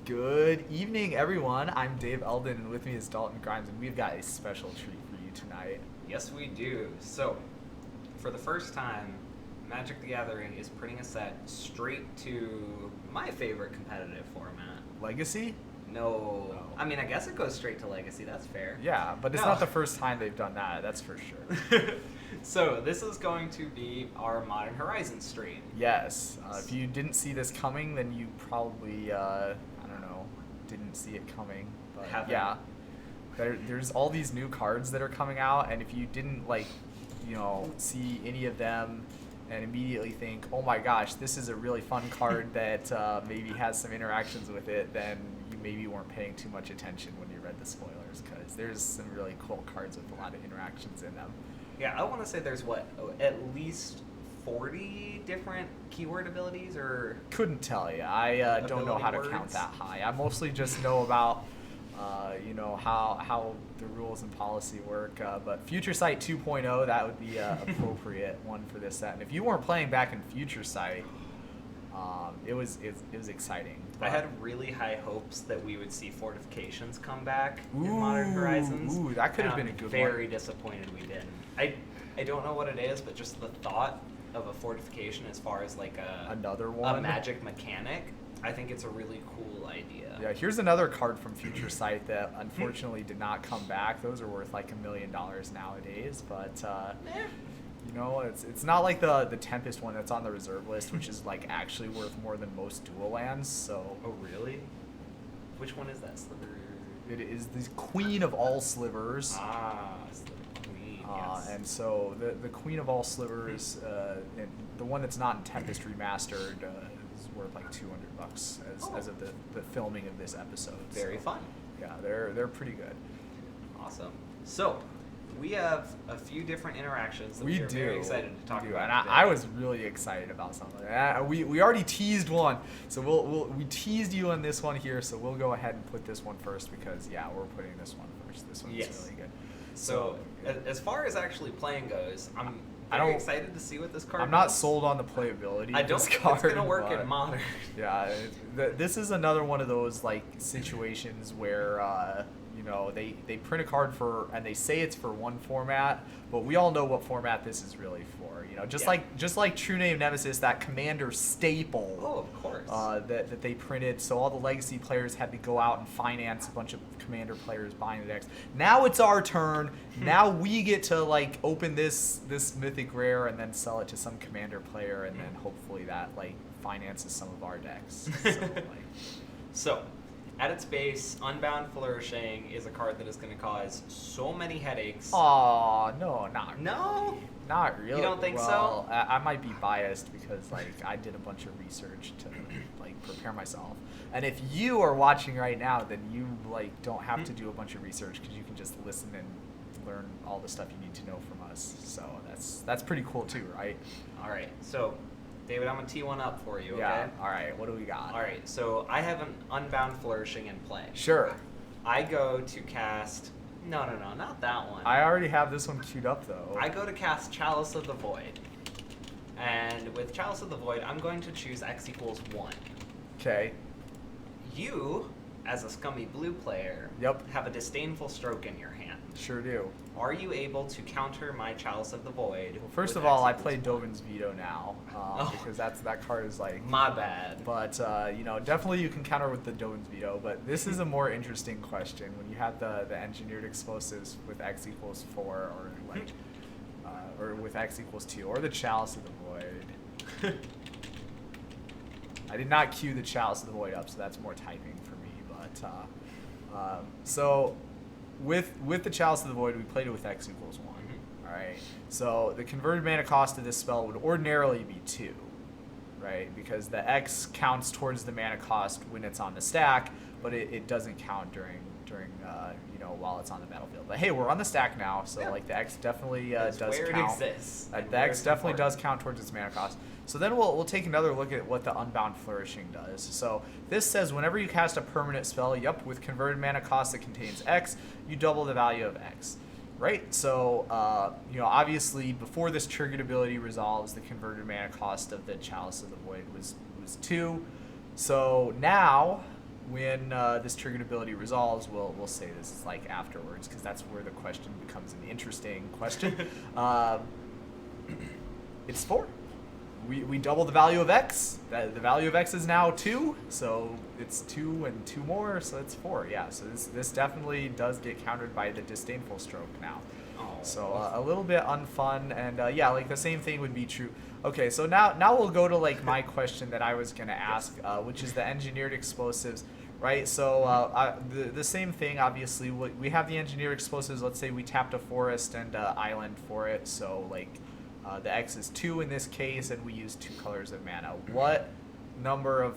Good evening, everyone. I'm Dave Eldon, and with me is Dalton Grimes, and we've got a special treat for you tonight. Yes, we do. So, for the first time, Magic the Gathering is putting a set straight to my favorite competitive format. Legacy? No. I mean, I guess it goes straight to Legacy. That's fair. Yeah, but it's No. not the first time they've done that, that's for sure. So, this is going to be our Modern Horizons stream. Yes. If you didn't see this coming, then you probably, didn't see it coming. But yeah. There's all these new cards that are coming out, and if you didn't, see any of them and immediately think, oh my gosh, this is a really fun card that maybe has some interactions with it, then you maybe weren't paying too much attention when you read the spoilers, because there's some really cool cards with a lot of interactions in them. Yeah, I want to say there's, at least 40 different keyword abilities, or... Couldn't tell you. I don't know how to count that high. I mostly just know about how the rules and policy work. But Future Sight 2.0, that would be an appropriate one for this set. And if you weren't playing back in Future Sight, it was exciting. I had really high hopes that we would see fortifications come back in Modern Horizons. Ooh, that could have been a good one. I'm very disappointed we didn't. I don't know what it is, but just the thought of a fortification as far as like another one, a magic mechanic, I think it's a really cool idea. Yeah, here's another card from Future Sight that unfortunately did not come back. Those are worth like $1 million nowadays, but it's not like the Tempest one that's on the reserve list, which is like actually worth more than most dual lands. So. Oh really? Which one is that? Sliver? It is the Queen of all slivers. Sliver Queen. Yes. And so the Queen of all slivers, and the one that's not in Tempest Remastered, is worth like $200 as of the filming of this episode. Very fun. Yeah, they're pretty good. Awesome. So, we have a few different interactions that we're very excited to talk about. And I was really excited about something. We already teased one, so we teased you on this one here, so we'll go ahead and put this one first because we're putting this one first. This one's really good. So as far as actually playing goes, I'm very excited to see what this card does. I'm not sold on the playability. I don't think it's going to work in Modern. Yeah, this is another one of those like situations where they print a card and they say it's for one format, but we all know what format this is really for. Just like True Name Nemesis, that Commander staple. Oh, of course. That they printed, so all the Legacy players had to go out and finance a bunch of Commander players buying the decks. Now it's our turn. Now we get to open this Mythic Rare and then sell it to some Commander player, and then hopefully that finances some of our decks. So, at its base, Unbound Flourishing is a card that is going to cause so many headaches. Aw, no, not No? really. Not really. You don't think so? I might be biased because I did a bunch of research to prepare myself. And if you are watching right now, then you don't have to do a bunch of research because you can just listen and learn all the stuff you need to know from us. So that's pretty cool too, right? All right. So, David, I'm going to tee one up for you, okay? Yeah. All right. What do we got? All right. So, I have an Unbound Flourishing in play. Sure. I go to cast... No, not that one. I already have this one queued up, though. I go to cast Chalice of the Void. And with Chalice of the Void, I'm going to choose X equals 1. Okay. You, as a scummy blue player, have a Disdainful Stroke in your hand. Sure do. Are you able to counter my Chalice of the Void? Well, first of all, I play Dovin's Veto now, because that card is my bad. But definitely you can counter with the Dovin's Veto. But this is a more interesting question when you have the engineered explosives with X equals 4, or with X equals 2, or the Chalice of the Void. I did not queue the Chalice of the Void up, so that's more typing for me. But so. With the Chalice of the Void, we played it with X equals 1. All right. So the converted mana cost of this spell would ordinarily be 2, right? Because the X counts towards the mana cost when it's on the stack, but it doesn't count during while it's on the battlefield. But hey, we're on the stack now, so the X definitely does count. Where it exists. The X definitely does count towards its mana cost. So then we'll take another look at what the Unbound Flourishing does. So this says whenever you cast a permanent spell, with converted mana cost that contains X, you double the value of X. Right? So, obviously before this triggered ability resolves, the converted mana cost of the Chalice of the Void was 2. So now when this triggered ability resolves, we'll say this is like afterwards, because that's where the question becomes an interesting question. It's 4. We double the value of x. The value of x is now 2, so it's 2 and 2 more, so it's 4. Yeah, so this definitely does get countered by the disdainful stroke now. Oh. So a little bit unfun, and yeah, like the same thing would be true. Okay, so now we'll go to like my question that I was gonna ask, which is the engineered explosives, right? So the same thing, obviously. We have the engineered explosives. Let's say we tapped a forest and island for it. So like the X is 2 in this case, and we use 2 colors of mana. What number of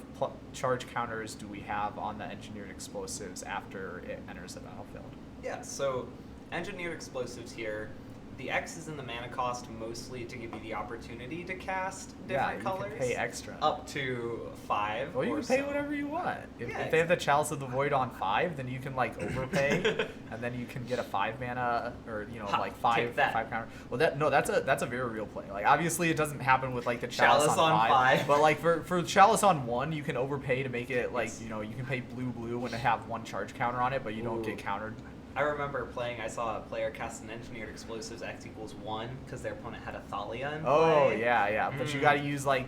charge counters do we have on the engineered explosives after it enters the battlefield? Yeah, so engineered explosives here. The X is in the mana cost mostly to give you the opportunity to cast different colors. You can pay extra. Up to 5. Well, you or can pay so. whatever you want. If Yeah, they have the Chalice of the Void on 5, then you can like overpay, and then you can get a 5 mana, or like 5 counter. Well, that's a very real play. Like obviously it doesn't happen with like the Chalice on 5, but like for Chalice on 1, you can overpay to make it like you can pay blue and have 1 charge counter on it, but you don't get countered. I remember playing, I saw a player cast an engineered explosives X equals 1 because their opponent had a Thalia in play. Oh yeah. But you gotta use the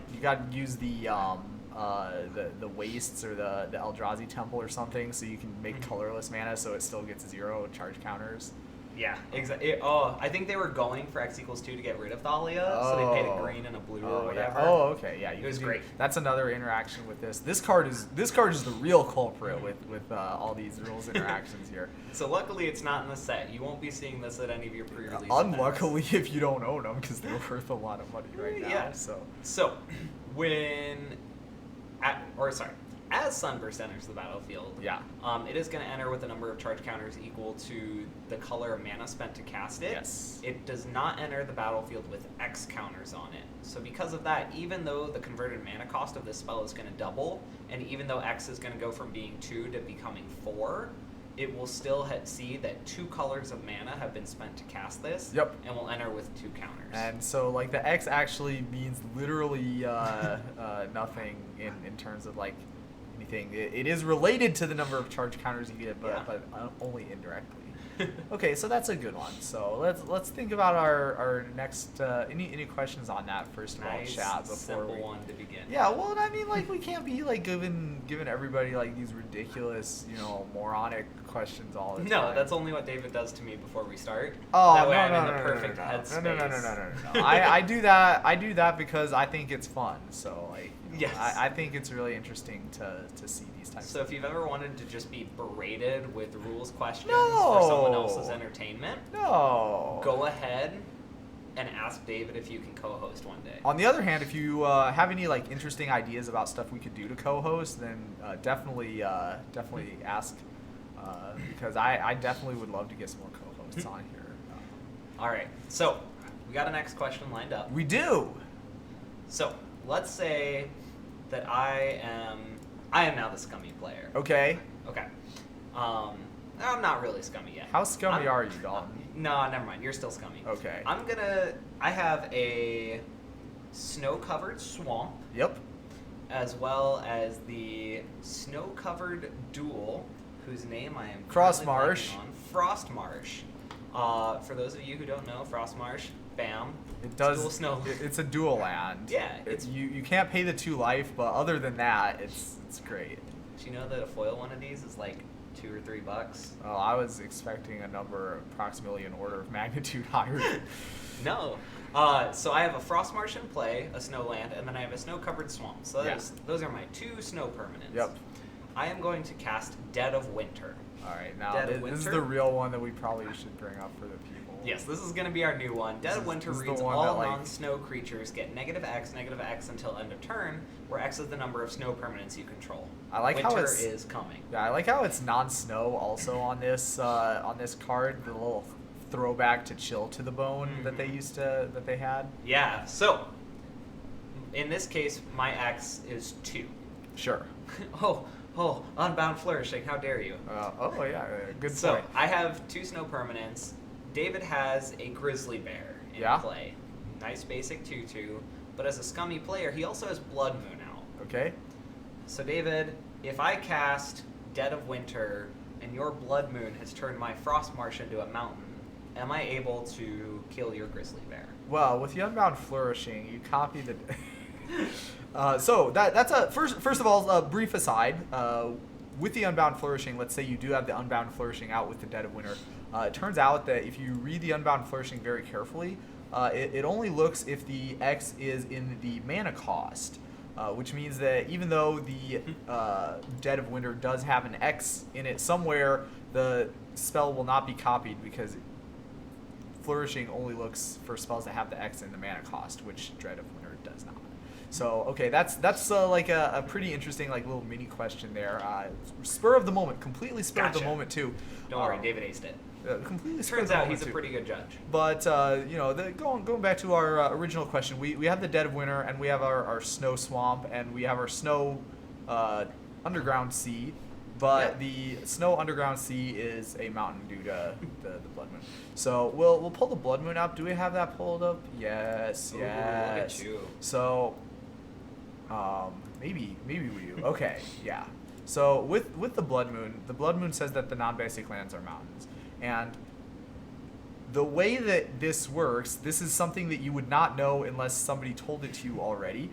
wastes or the Eldrazi temple or something, so you can make colorless mana, so it still gets 0 charge counters. Yeah, exactly. I think they were going for X equals 2 to get rid of Thalia, so they paid a green and a blue or whatever. Yeah. Oh, okay, yeah. It was great. That's another interaction with this. This card is the real culprit with all these rules interactions here. So luckily it's not in the set. You won't be seeing this at any of your pre-release Unluckily, if you don't own them, because they're worth a lot of money right now. Yeah. So as Sunburst enters the battlefield, it is going to enter with a number of charge counters equal to the color of mana spent to cast it. Yes. It does not enter the battlefield with X counters on it. So because of that, even though the converted mana cost of this spell is going to double, and even though X is going to go from being 2 to becoming 4, it will still see that 2 colors of mana have been spent to cast this. Yep. And will enter with 2 counters. And so like the X actually means literally nothing in terms of like anything. It is related to the number of charge counters you get, but only indirectly. Okay, so that's a good one. So let's think about our next any questions on that first of all, chat, before simple one to begin. Yeah, well, I mean, like we can't be like giving everybody like these ridiculous, moronic questions all the time. No, that's only what David does to me before we start. Oh, that way no, I'm no, in no, the no, perfect no, no, headspace. No. I do that because I think it's fun. So like, yes. I think it's really interesting to see these types. So if you've ever wanted to just be berated with rules questions No. for someone else's entertainment, No. go ahead and ask David if you can co-host one day. On the other hand, if you have any like interesting ideas about stuff we could do to co-host, then definitely ask, because I definitely would love to get some more co-hosts on here. All right, so we got a next question lined up. We do. So let's say that I am now the scummy player. Okay. Okay. I'm not really scummy yet. How scummy are you, Dalton? No, never mind. You're still scummy. Okay. I have a snow-covered swamp. Yep. As well as the snow-covered duel, whose name I am Frostmarsh. Frostmarsh. For those of you who don't know, Frostmarsh, bam. It does. Dual snow. It's a dual land. Yeah. You can't pay the 2 life, but other than that, it's great. Do you know that a foil one of these is like $2 or $3? Oh, I was expecting a number approximately an order of magnitude higher. No. So I have a Frostmarsh in play, a snow land, and then I have a snow-covered swamp. So those are my 2 snow permanents. Yep. I am going to cast Dead of Winter. All right, now this is the real one that we probably should bring up for the people. Yes, this is going to be our new one. Dead of Winter reads all non-snow creatures get -X until end of turn, where X is the number of snow permanents you control. I like Winter how it's is coming. Yeah, I like how it's non-snow also on this card. The little throwback to Chill to the Bone that they had. Yeah. So in this case, my X is 2. Sure. Oh, Unbound Flourishing, how dare you? Yeah, good point. So, I have 2 snow permanents. David has a Grizzly Bear in play. Nice basic 2/2, but as a scummy player, he also has Blood Moon out. Okay. So David, if I cast Dead of Winter and your Blood Moon has turned my Frost Marsh into a mountain, am I able to kill your Grizzly Bear? Well, with the Unbound Flourishing, you copy the... so that's a... First of all, a brief aside. With the Unbound Flourishing, let's say you do have the Unbound Flourishing out with the Dead of Winter. It turns out that if you read the Unbound Flourishing very carefully, it only looks if the X is in the mana cost. Which means that even though the Dead of Winter does have an X in it somewhere, the spell will not be copied because Flourishing only looks for spells that have the X in the mana cost, which Dread of Winter does not. So okay, that's like a pretty interesting like little mini question there. Spur of the moment, completely spur of the moment too. Don't worry, David aced it. Completely Turns out he's a pretty good judge. But going back to our original question, we have the Dead of Winter and we have our Snow Swamp and we have our Snow Underground Sea. But the Snow Underground Sea is a mountain due to the Blood Moon. So we'll pull the Blood Moon up. Do we have that pulled up? Yes, Ooh, yes. look at you. So maybe we do. Okay, yeah. So with the Blood Moon says that the non-basic lands are mountains. And the way that this works, this is something that you would not know unless somebody told it to you already.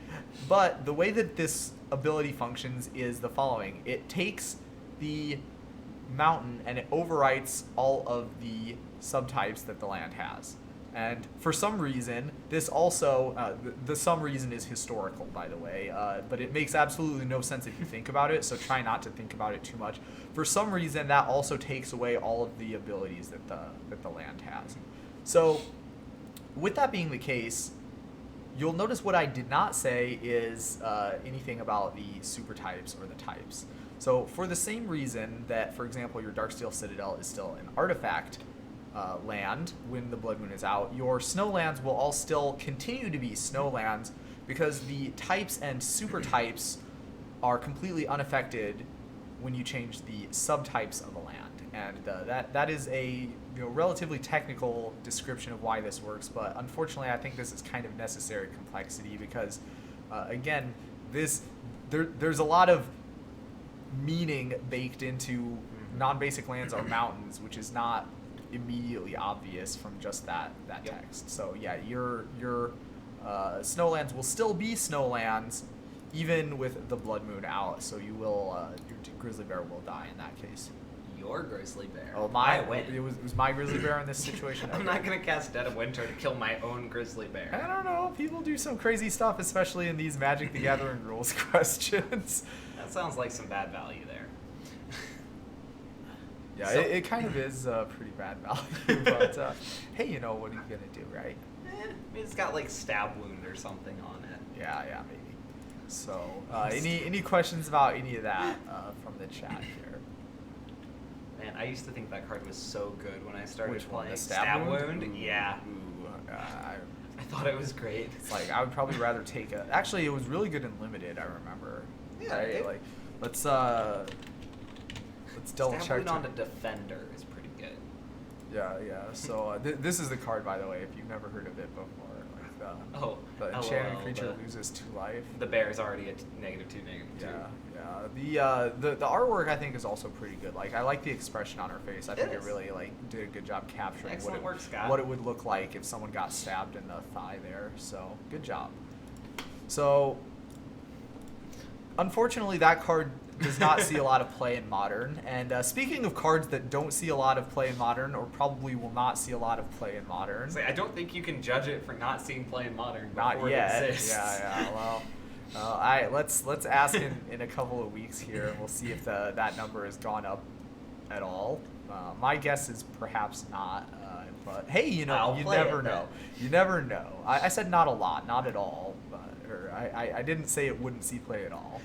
But the way that this ability functions is the following. It takes the mountain and it overwrites all of the subtypes that the land has. And for some reason, this also, the some reason is historical, by the way, but it makes absolutely no sense if you think about it, so try not to think about it too much. For some reason, that also takes away all of the abilities that the land has. So with that being the case, you'll notice what I did not say is anything about the super types or the types. So for the same reason that, for example, your Darksteel Citadel is still an artifact land when the Blood Moon is out, your snowlands will all still continue to be snowlands because the types and super types are completely unaffected when you change the subtypes of a land. And that is a relatively technical description of why this works, but unfortunately I think this is kind of necessary complexity because again, there's a lot of meaning baked into non-basic lands are mountains, which is not immediately obvious from just that text. So yeah, your snowlands will still be snowlands even with the Blood Moon out. So you will your Grizzly Bear will die in that case. Your Grizzly Bear. Oh, I win. It was my Grizzly Bear in this situation. I'm not gonna cast Dead of Winter to kill my own Grizzly Bear. I don't know. People do some crazy stuff, especially in these Magic the Gathering rules questions. That sounds like some bad value there. Yeah, So- it kind of is pretty bad value, but hey, what are you gonna do, right? It's got like Stab Wound or something on it. Yeah, maybe. So, any questions about any of that from the chat here? Man, I used to think that card was so good when I started Which one, playing. the Stab Wound? Wound? Yeah. Ooh, I thought it was great. it's like I would probably rather take a. Actually, it was really good in limited. I remember. Yeah, Right? it- Like, let's double Stab check. Wound on a Defender is pretty good. Yeah. So this is the card, by the way, if you've never heard of it before. Like the enchanted LOL, creature loses 2 life. The bear is already at -2, -2. Yeah. The artwork I think is also pretty good. Like I like the expression on her face. I think it is. really did a good job capturing Excellent work, Scott. what it would look like if someone got stabbed in the thigh there. So good job. So unfortunately, that card does not see a lot of play in Modern. And speaking of cards that don't see a lot of play in Modern, or probably will not see a lot of play in Modern. I don't think you can judge it for not seeing play in Modern Not before yet. it exists. Yeah. Well, all right. Let's ask in a couple of weeks here, and we'll see if that number has gone up at all. My guess is perhaps not. But hey, I'll you play never it know. then. You never know. I said not a lot, not at all. Or I didn't say it wouldn't see play at all.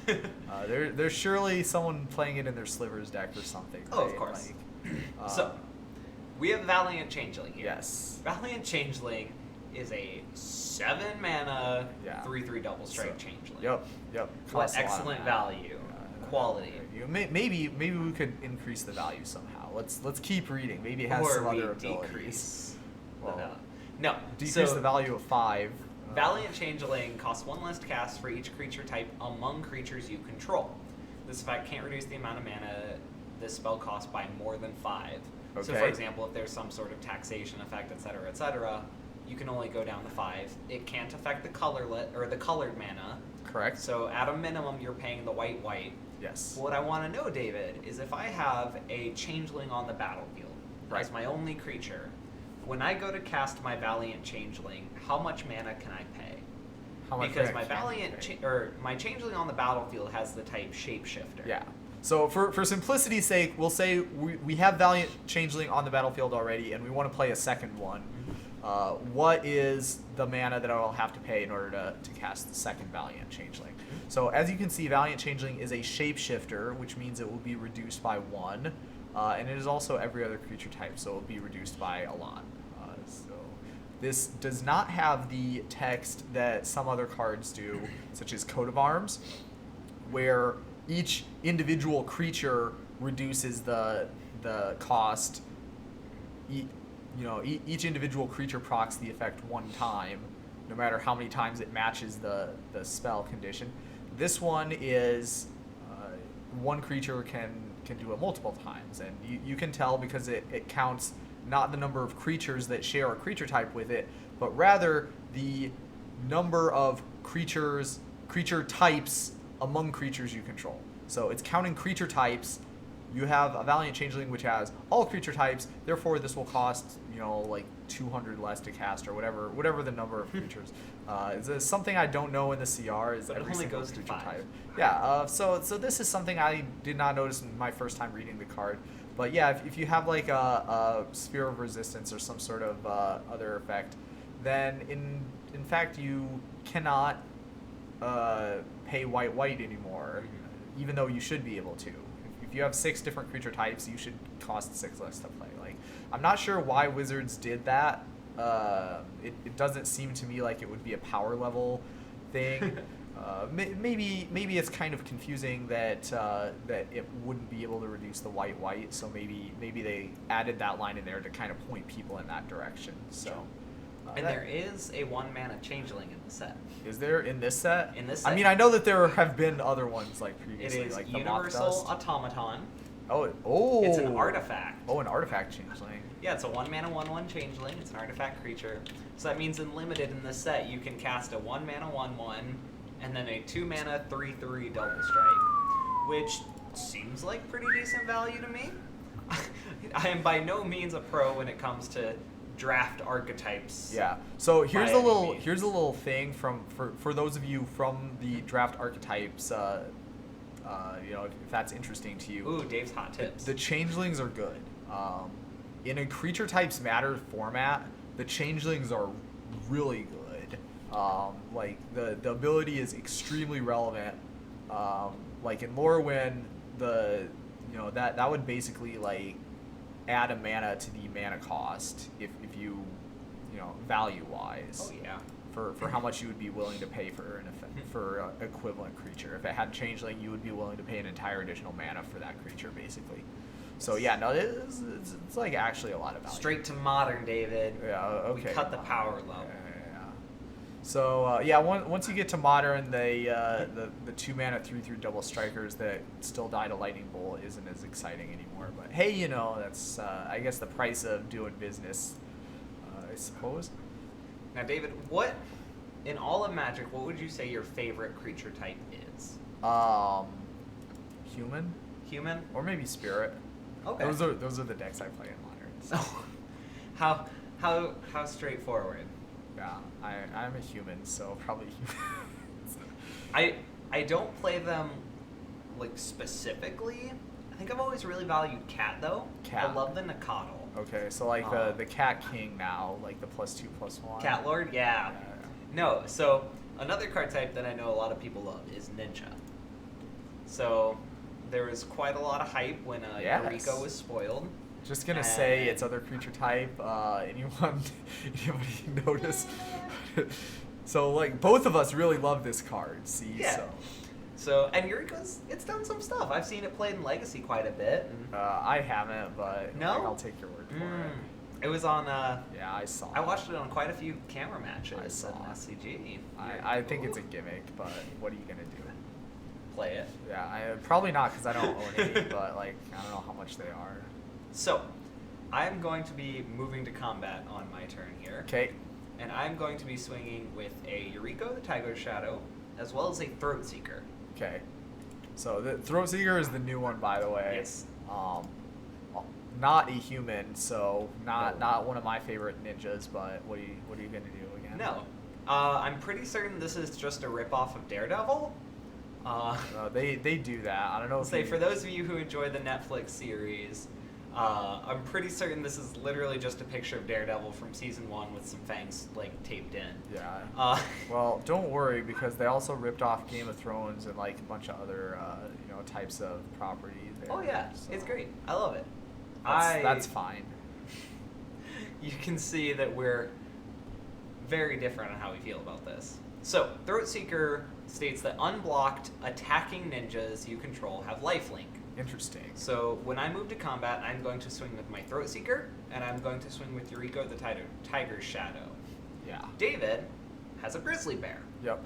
There's surely someone playing it in their Slivers deck or something. Oh, of right? course. Like, So, we have Valiant Changeling here. yes. Valiant Changeling is a 7 mana, Yeah. 3/3 double strike So- Changeling. Yep. What Costs a lot of excellent mana. value. Quality. Maybe we could increase the value somehow. Let's keep reading. Maybe it has Or some we other abilities. decrease. Well, No. Decrease So, the value of 5. Valiant Changeling costs 1 less to cast for each creature type among creatures you control. this effect can't reduce the amount of mana this spell costs by more than 5. So, Okay. for example, if there's some sort of taxation effect, etc., you can only go down to 5. It can't affect the the colored mana. Correct. So, at a minimum, you're paying the white. Yes. What I want to know, David, is if I have a changeling on the battlefield Right. as my only creature, when I go to cast my Valiant Changeling, how much mana can I pay? How much Because mana my can you Valiant pay? my Changeling on the battlefield has the type Shapeshifter. Yeah. So for simplicity's sake, we'll say we have Valiant Changeling on the battlefield already, and we want to play a second one. What is the mana that I'll have to pay in order to cast the second Valiant Changeling? So as you can see, Valiant Changeling is a shapeshifter, which means it will be reduced by 1, and it is also every other creature type, so it will be reduced by a lot. So this does not have the text that some other cards do, such as Coat of Arms, where each individual creature reduces the cost. Each individual creature procs the effect 1 time, no matter how many times it matches the spell condition. This one is one creature can do it multiple times, and you can tell because it counts not the number of creatures that share a creature type with it, but rather the number of creature types among creatures you control. So it's counting creature types. You have a Valiant Changeling which has all creature types, therefore this will cost, like 200 less to cast or whatever the number of creatures. It's something I don't know in the CR is But it every only single goes to creature 5. type. Yeah, so this is something I did not notice in my first time reading the card. But yeah, if you have like a Sphere of Resistance or some sort of other effect, then in fact you cannot pay white anymore, even though you should be able to. If you have 6 different creature types, you should cost 6 less to play. Like, I'm not sure why Wizards did that. It doesn't seem to me like it would be a power level thing. Maybe it's kind of confusing that it wouldn't be able to reduce the white. So maybe they added that line in there to kind of point people in that direction. So. And there is a 1 mana Changeling in the set. Is there in this set? In this set. I mean, I know that there have been other ones like previously, It is like the Universal Moth Dust. Automaton. Oh. It's an artifact. Oh, an artifact changeling. Yeah, it's a 1 mana 1/1 Changeling. It's an artifact creature. So that means in limited in this set, you can cast a 1 mana 1/1 and then a 2 mana 3/3 double strike, which seems like pretty decent value to me. I am by no means a pro when it comes to draft archetypes. Yeah. So here's by a any little means. thing for those of you from the draft archetypes. If that's interesting to you. Ooh, Dave's hot tips. The changelings are good. In a creature types matter format, the changelings are really good. Like the ability is extremely relevant. Like in Lorwyn, that would basically like add a mana to the mana cost if you value wise. Oh yeah. For how much you would be willing to pay for an equivalent creature. If it had changeling, you would be willing to pay an entire additional mana for that creature, basically. So yeah, no, it's like actually a lot of value. Straight to modern, David. Yeah. Okay. We cut the power level. Yeah. So once you get to modern, the 2 mana 3/3 double strikers that still die to lightning bolt isn't as exciting anymore. But hey, that's I guess the price of doing business, I suppose. Now, David, in all of Magic, what would you say your favorite creature type is? Human Human? or maybe spirit. Okay. Those are the decks I play in modern. So. How straightforward? Yeah, I'm a human, so probably human. I don't play them like specifically. I think I've always really valued cat though. Cat. I love the Nacatl. Okay, so like the Cat King now, like the +2/+1. Cat Lord, yeah. No, so another card type that I know a lot of people love is Ninja. So there was quite a lot of hype when Yes. Eureka was spoiled. Just gonna say its other creature type. Anybody notice? So like both of us really love this card. See, Yeah. So, and Eureka's, it's done some stuff. I've seen it played in Legacy quite a bit. And I haven't, but No? like, I'll take your word for it. It was on, Yeah, I saw. I watched it on quite a few camera matches I saw. at SCG. I think it's a gimmick, but what are you gonna do? play it. Yeah, probably not because I don't own any, but like I don't know how much they are. So, I'm going to be moving to combat on my turn here. Okay. And I'm going to be swinging with a Yuriko the Tiger Shadow, as well as a Throat Seeker. Okay. So the Throat Seeker is the new one, by the way. Yes. Not a human, so not one of my favorite ninjas. But what are you gonna do again? No. I'm pretty certain this is just a ripoff of Daredevil. They do that. I don't know. For those of you who enjoy the Netflix series, I'm pretty certain this is literally just a picture of Daredevil from season 1 with some fangs like taped in. Yeah. Well, don't worry because they also ripped off Game of Thrones and like a bunch of other types of property there. Oh yeah, so it's great. I love it. That's fine. You can see that we're very different on how we feel about this. So, Throat Seeker states that unblocked attacking ninjas you control have lifelink. Interesting. So when I move to combat, I'm going to swing with my Throat Seeker, and I'm going to swing with Yuriko the Tiger's Shadow. Yeah. David has a Grizzly Bear. Yep.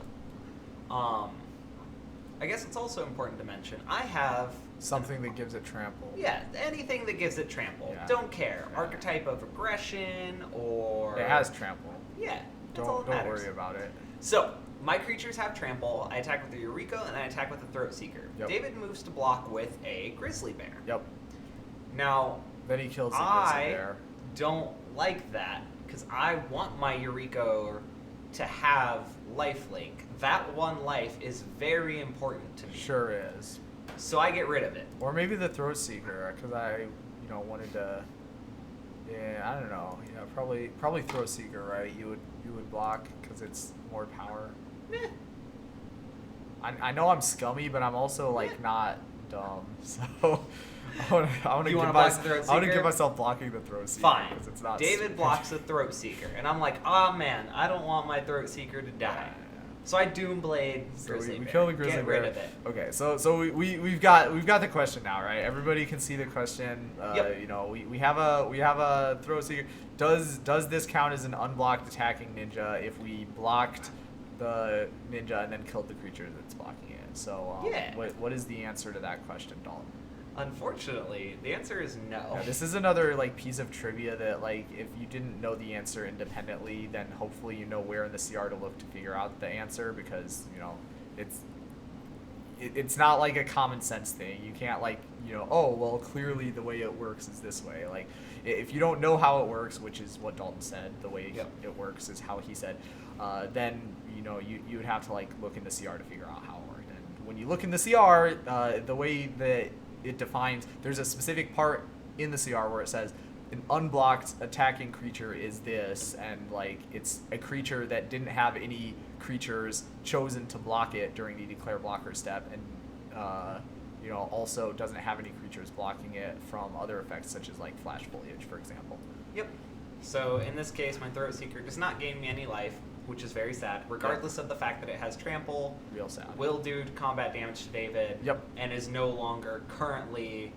I guess it's also important to mention, I have... Something that gives it trample. Yeah, anything that gives it trample. Yeah. Don't care. Yeah. Archetype of aggression, or... It has trample. Yeah, that's all that Don't matters. worry about it. So, my creatures have trample. I attack with the Yuriko, and I attack with the Throat Seeker. Yep. David moves to block with a Grizzly Bear. Yep. Now, Then he kills the Grizzly Bear. don't like that, because I want my Yuriko to have lifelink. That one life is very important to me. Sure is. So I get rid of it. Or maybe the Throat Seeker, because I wanted to. Yeah, I don't know. Yeah, probably Throat Seeker, right? You would block because it's more power. Eh. I know I'm scummy, but I'm also like not dumb. So I want to You wanna block the Throat Seeker? give myself blocking the Throat Seeker. Fine. 'Cause it's not David stupid. blocks the Throat Seeker, and I'm like, oh man, I don't want my Throat Seeker to die. So I Doomblade So Grizzly we Bear. kill the Grizzly Get Bear. rid of it. Okay, so we've got the question now, right? Everybody can see the question. Yep. We have a Throat Seeker. Does this count as an unblocked attacking ninja if we blocked the ninja and then killed the creature that's blocking it? So Yeah. what is the answer to that question, Dalton? Unfortunately, the answer is no. Yeah, this is another like piece of trivia that like if you didn't know the answer independently, then hopefully you know where in the CR to look to figure out the answer because it's not like a common sense thing. You can't like oh well clearly the way it works is this way. Like if you don't know how it works, which is what Dalton said, the way Yep. it works is how he said, then you would have to like look in the CR to figure out how it worked. And when you look in the CR, the way that it defines, there's a specific part in the CR where it says an unblocked attacking creature is this, and like it's a creature that didn't have any creatures chosen to block it during the declare blocker step, and also doesn't have any creatures blocking it from other effects such as like flash foliage, for example. Yep. So in this case, my Throat Seeker does not gain me any life, which is very sad, regardless of the fact that it has trample. Real sad. Will do combat damage to David. Yep. And is no longer currently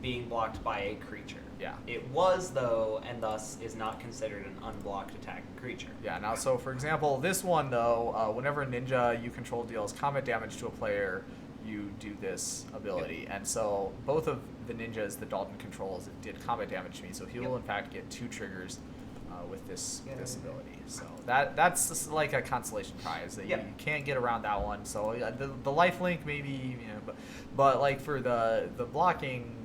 being blocked by a creature. Yeah. It was, though, and thus is not considered an unblocked attacking creature. Yeah, now so for example, this one though, whenever a ninja you control deals combat damage to a player, you do this ability. And so both of the ninjas that Dalton controls did combat damage to me, so he will in fact get 2 triggers with this ability. So that's just like a consolation prize that you can't get around that one. So the life link maybe, but like for the blocking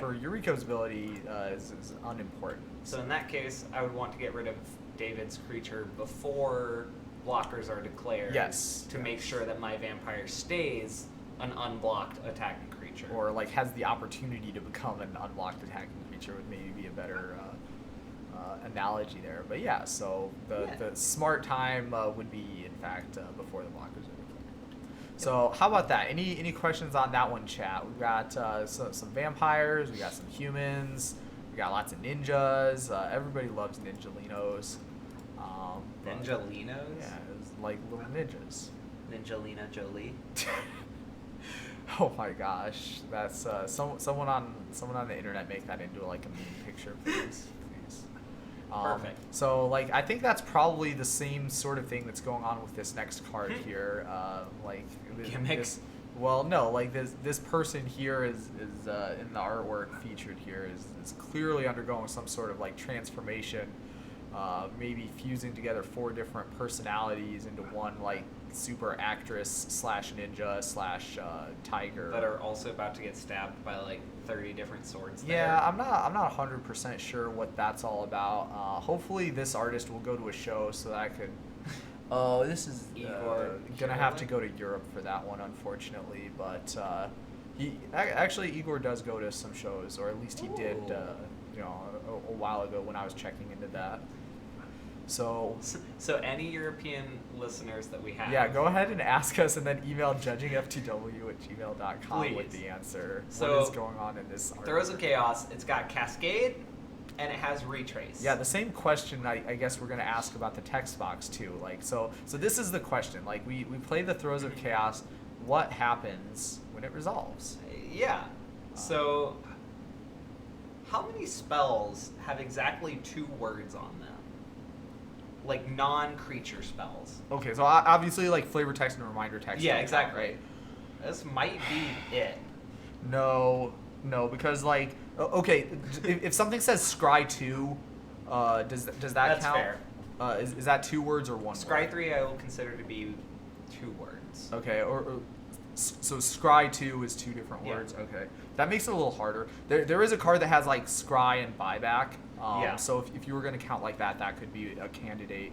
for Yuriko's ability is unimportant. So in that case, I would want to get rid of David's creature before blockers are declared. Yes. To make sure that my vampire stays an unblocked attacking creature. Or like has the opportunity to become an unblocked attacking creature would maybe be a better analogy there. But yeah, so the smart time would be in fact before the blockers are declared. So how about that? Any questions on that one, chat? We've got some vampires, we got some humans, we got lots of ninjas. Everybody loves ninjalinos. Ninjalinos? Yeah, it's like little ninjas. Ninjalina Jolie. Oh my gosh, that's someone on the internet make that into like a meme picture, please. Perfect. So like I think that's probably the same sort of thing that's going on with this next card here. Like Gimmick. Well, no, like this person here is in the artwork featured here is clearly undergoing some sort of like transformation, maybe fusing together 4 different personalities into one like super actress slash ninja slash tiger. That are also about to get stabbed by like 30 different swords. Yeah, there. I'm not 100% sure what that's all about. Hopefully this artist will go to a show so that I could. Oh, this is Igor gonna have to go to Europe for that one, unfortunately. But actually Igor does go to some shows, or at least he did, you know, a while ago when I was checking into that. So any European listeners that we have, yeah, go ahead and ask us, and then email JudgingFtW@gmail.com with Please. the answer. So, what is going on in this? Throws of artwork. Chaos. It's got Cascade, and it has Retrace. Yeah, the same question I guess we're gonna ask about the text box too. Like, so this is the question. Like, we play the Throws of Chaos. What happens when it resolves? Yeah. So, how many spells have exactly 2 words on them? Like non-creature spells. Okay, so obviously like flavor text and reminder text. Yeah, don't count, exactly. right? This might be it. No, because like okay, if something says scry 2, does that That's count? fair. Is that 2 words or 1 Scry word? 3 I will consider to be 2 words. Okay, so scry 2 is 2 different Yeah. words. Okay, that makes it a little harder. There is a card that has like scry and buyback. Yeah. So if you were gonna count like that, that could be a candidate.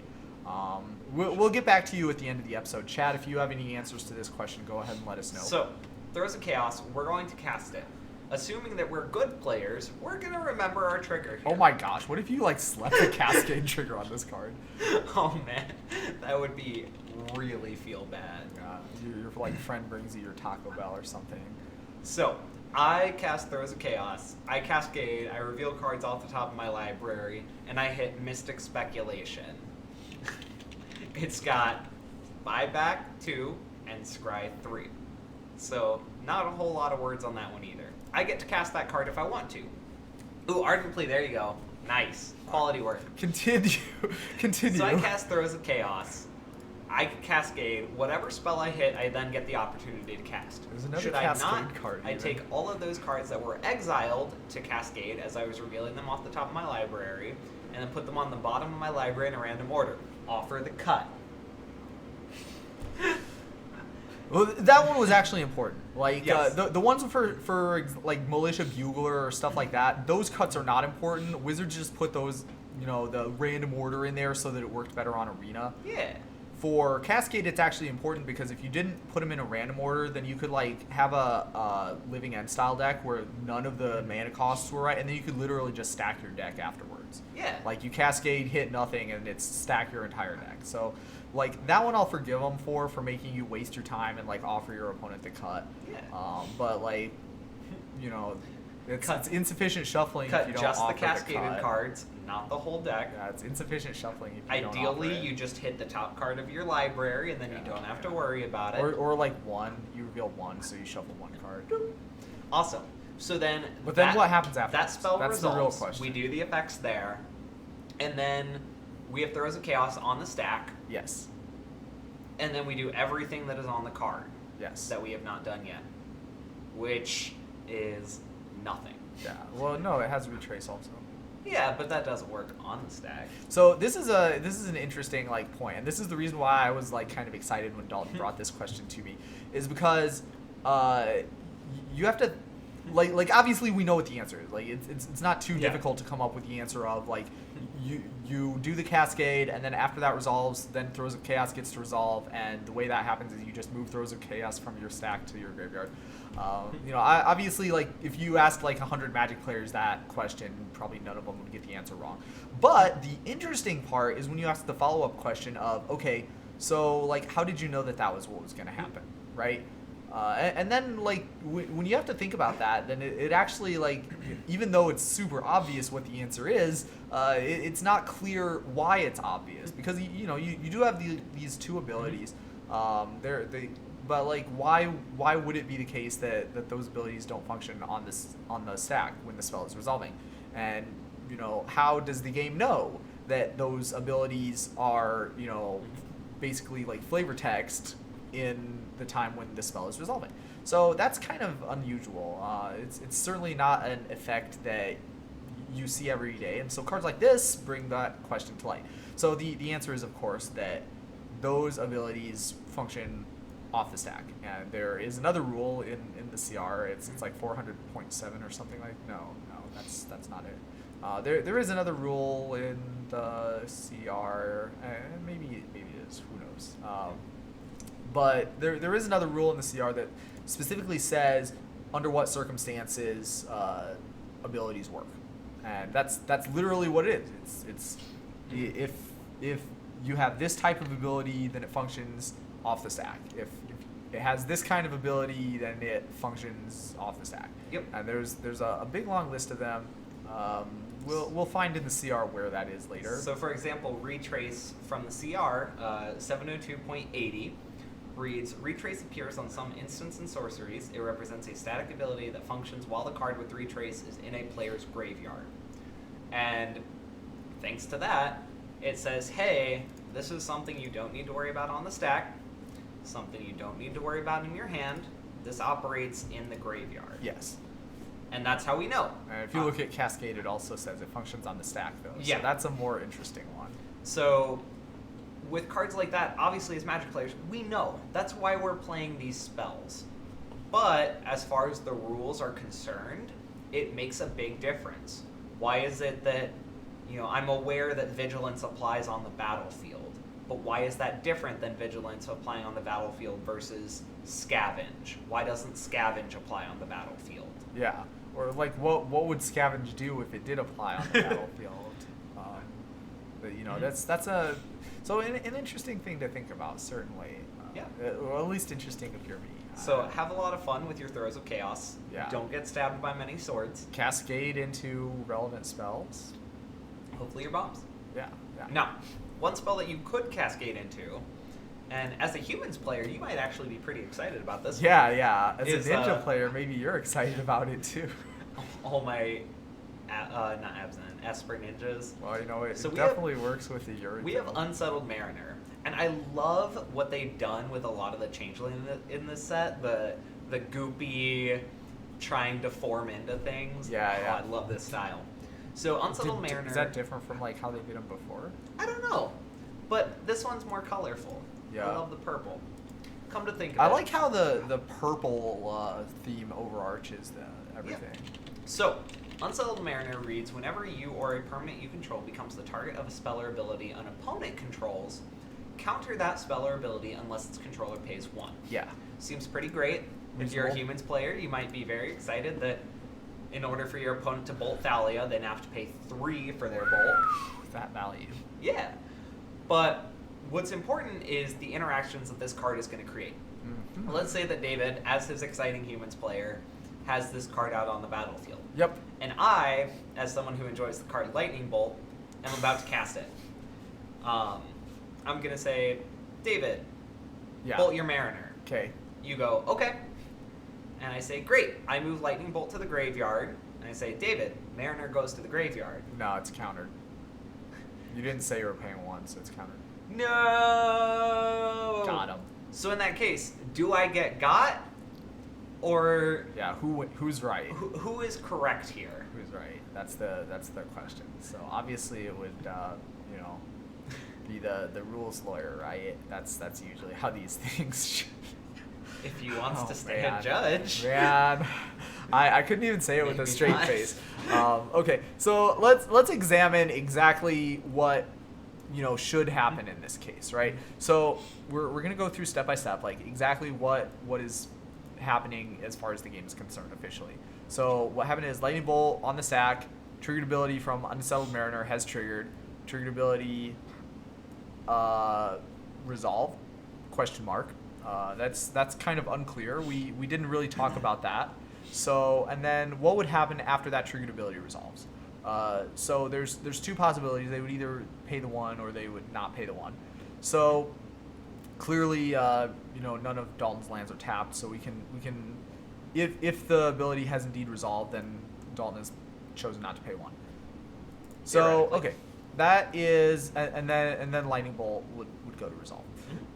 We'll get back to you at the end of the episode. Chad, if you have any answers to this question, go ahead and let us know. So, Throws of Chaos, we're going to cast it. Assuming that we're good players, we're going to remember our trigger here. Oh my gosh, what if you like slept the cascade trigger on this card? Oh man, that would be really feel bad. Your like friend brings you your Taco Bell or something. So, I cast Throws of Chaos, I Cascade, I reveal cards off the top of my library, and I hit Mystic Speculation. It's got Buyback 2 and Scry 3. So, not a whole lot of words on that one either. I get to cast that card if I want to. Ooh, Ardent Plea, there you go. Nice. Quality work. Continue. So I cast Throws of Chaos. I Cascade. Whatever spell I hit, I then get the opportunity to cast. There's another Should Cascade I not, card I even. take all of those cards that were exiled to Cascade as I was revealing them off the top of my library, and then put them on the bottom of my library in a random order. Offer the cut. Well, that one was actually important. Like Yes. the ones for like Militia Bugler or stuff like that, those cuts are not important. Wizards just put those, you know, the random order in there so that it worked better on Arena. Yeah. For Cascade, it's actually important because if you didn't put them in a random order, then you could like have a Living End style deck where none of the mana costs were right, and then you could literally just stack your deck afterwards. Yeah. Like you Cascade, hit nothing, and it's stack your entire deck. So like that one I'll forgive them for making you waste your time and like offer your opponent the cut. Yeah. But like, you know, it's Cut. it's insufficient shuffling if Cut you don't just the offer cascaded cut. cards, not the whole deck. Yeah, it's insufficient shuffling if you don't offer Ideally, it. you just hit the top card of your library, and then you Yeah, don't have to yeah. worry about it. Or like one, you reveal one, so you shuffle one card. Awesome. So then, But then what happens after? That spell That's resolves. the real question. We do the effects there, and then we have Throws of Chaos on the stack, Yes. and then we do everything that is on the card Yes. that we have not done yet, which is nothing. Yeah. Well, no, it has retrace also. Yeah, but that doesn't work on the stack. So this is an interesting like point, and this is the reason why I was like kind of excited when Dalton brought this question to me, is because you have to like obviously we know what the answer is. Like it's not too Yeah. difficult to come up with the answer of like you do the cascade, and then after that resolves, then Throws of Chaos gets to resolve, and the way that happens is you just move Throws of Chaos from your stack to your graveyard. You know, obviously, like if you asked like 100 Magic players that question, probably none of them would get the answer wrong. But the interesting part is when you ask the follow-up question of, okay, so like how did you know that that was what was going to happen, right? And then like when you have to think about that, then it actually like even though it's super obvious what the answer is, it's not clear why it's obvious, because you know you do have these two abilities. But like why would it be the case that those abilities don't function on the stack when the spell is resolving? And you know, how does the game know that those abilities are, you know, basically like flavor text in the time when the spell is resolving? So that's kind of unusual. It's certainly not an effect that you see every day, and so cards like this bring that question to light. So the answer is, of course, that those abilities function off the stack. And there is another rule in the CR. It's like 400.7 or something like. No, that's not it. There is another rule in the CR, and maybe it is. Who knows? But there is another rule in the CR that specifically says under what circumstances abilities work, and that's literally what it is. It's if you have this type of ability, then it functions off the stack. If it has this kind of ability, then it functions off the stack. Yep. And there's a big long list of them. We'll find in the CR where that is later. So, for example, Retrace from the CR 702.80 reads, Retrace appears on some instants and sorceries. It represents a static ability that functions while the card with Retrace is in a player's graveyard. And thanks to that, it says, hey, this is something you don't need to worry about on the stack, something you don't need to worry about in your hand. This operates in the graveyard. Yes. And that's how we know. And if you look at Cascade, it also says it functions on the stack, though. Yeah. So that's a more interesting one. So with cards like that, obviously as Magic players, we know. That's why we're playing these spells. But as far as the rules are concerned, it makes a big difference. Why is it that, I'm aware that Vigilance applies on the battlefield, but why is that different than Vigilance applying on the battlefield versus Scavenge? Why doesn't Scavenge apply on the battlefield? Yeah. Or like, what would Scavenge do if it did apply on the battlefield? But that's an interesting thing to think about, certainly. Yeah. Or at least interesting if you're me. So have a lot of fun with your throws of chaos. Yeah. Don't get stabbed by many swords. Cascade into relevant spells. Hopefully your bombs. Yeah. Now, one spell that you could cascade into, and as a humans player, you might actually be pretty excited about this. Yeah. As Is, a ninja player, maybe you're excited about it too. All my, not Absent, Esper ninjas. Well, it So definitely works with the Yuri. We have Unsettled Mariner, and I love what they've done with a lot of the changeling in this set. The goopy, trying to form into things. Yeah. I love this style. So Unsettled Mariner. Is that different from like how they did them before? I don't know, but this one's more colorful. Yeah. I love the purple. Come to think of it. I like how the purple theme overarches everything. Yeah. So, Unsettled Mariner reads, whenever you or a permanent you control becomes the target of a spell or ability an opponent controls, counter that spell or ability unless its controller pays 1. Yeah. Seems pretty great. If you're a Reasonable. humans player, you might be very excited that in order for your opponent to bolt Thalia, they'd have to pay 3 for their bolt. That value. Yeah. But what's important is the interactions that this card is going to create. Mm-hmm. Let's say that David, as his exciting humans player, has this card out on the battlefield. Yep. And I, as someone who enjoys the card Lightning Bolt, am about to cast it. I'm going to say, David, Yeah. bolt your Mariner. Okay. You go, okay. And I say, great. I move Lightning Bolt to the graveyard. And I say, David, Mariner goes to the graveyard. No, it's countered. You didn't say you were paying 1, so it's countered. No! Got him. So in that case, do I get got? Or Yeah. Who's right? who is correct here? Who's right? That's the question. So obviously it would be the rules lawyer, right? That's usually how these things. If he wants Oh, to stay man. a judge. Man, I couldn't even say it with a Maybe straight not. face. Okay, so let's examine exactly what should happen in this case, right? So we're gonna go through step by step, like exactly what is happening as far as the game is concerned officially. So what happened is Lightning Bolt on the stack, triggered ability from Unsettled Mariner has triggered ability resolve ? That's kind of unclear. We didn't really talk about that. So, and then what would happen after that triggered ability resolves? So there's 2 possibilities. They would either pay the 1 or they would not pay the 1. So clearly, none of Dalton's lands are tapped. So we can if the ability has indeed resolved, then Dalton has chosen not to pay 1. So Theoretically. okay, that is, and then Lightning Bolt would go to resolve.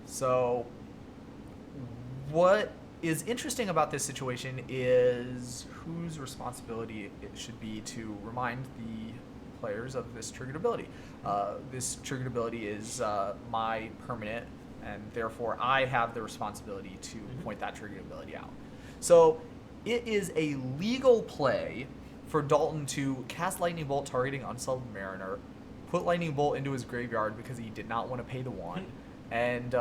So what is interesting about this situation is whose responsibility it should be to remind the players of this triggered ability. This triggered ability is my permanent, and therefore I have the responsibility to point that triggered ability out. So it is a legal play for Dalton to cast Lightning Bolt targeting Unsettled Mariner, put Lightning Bolt into his graveyard because he did not want to pay the 1, and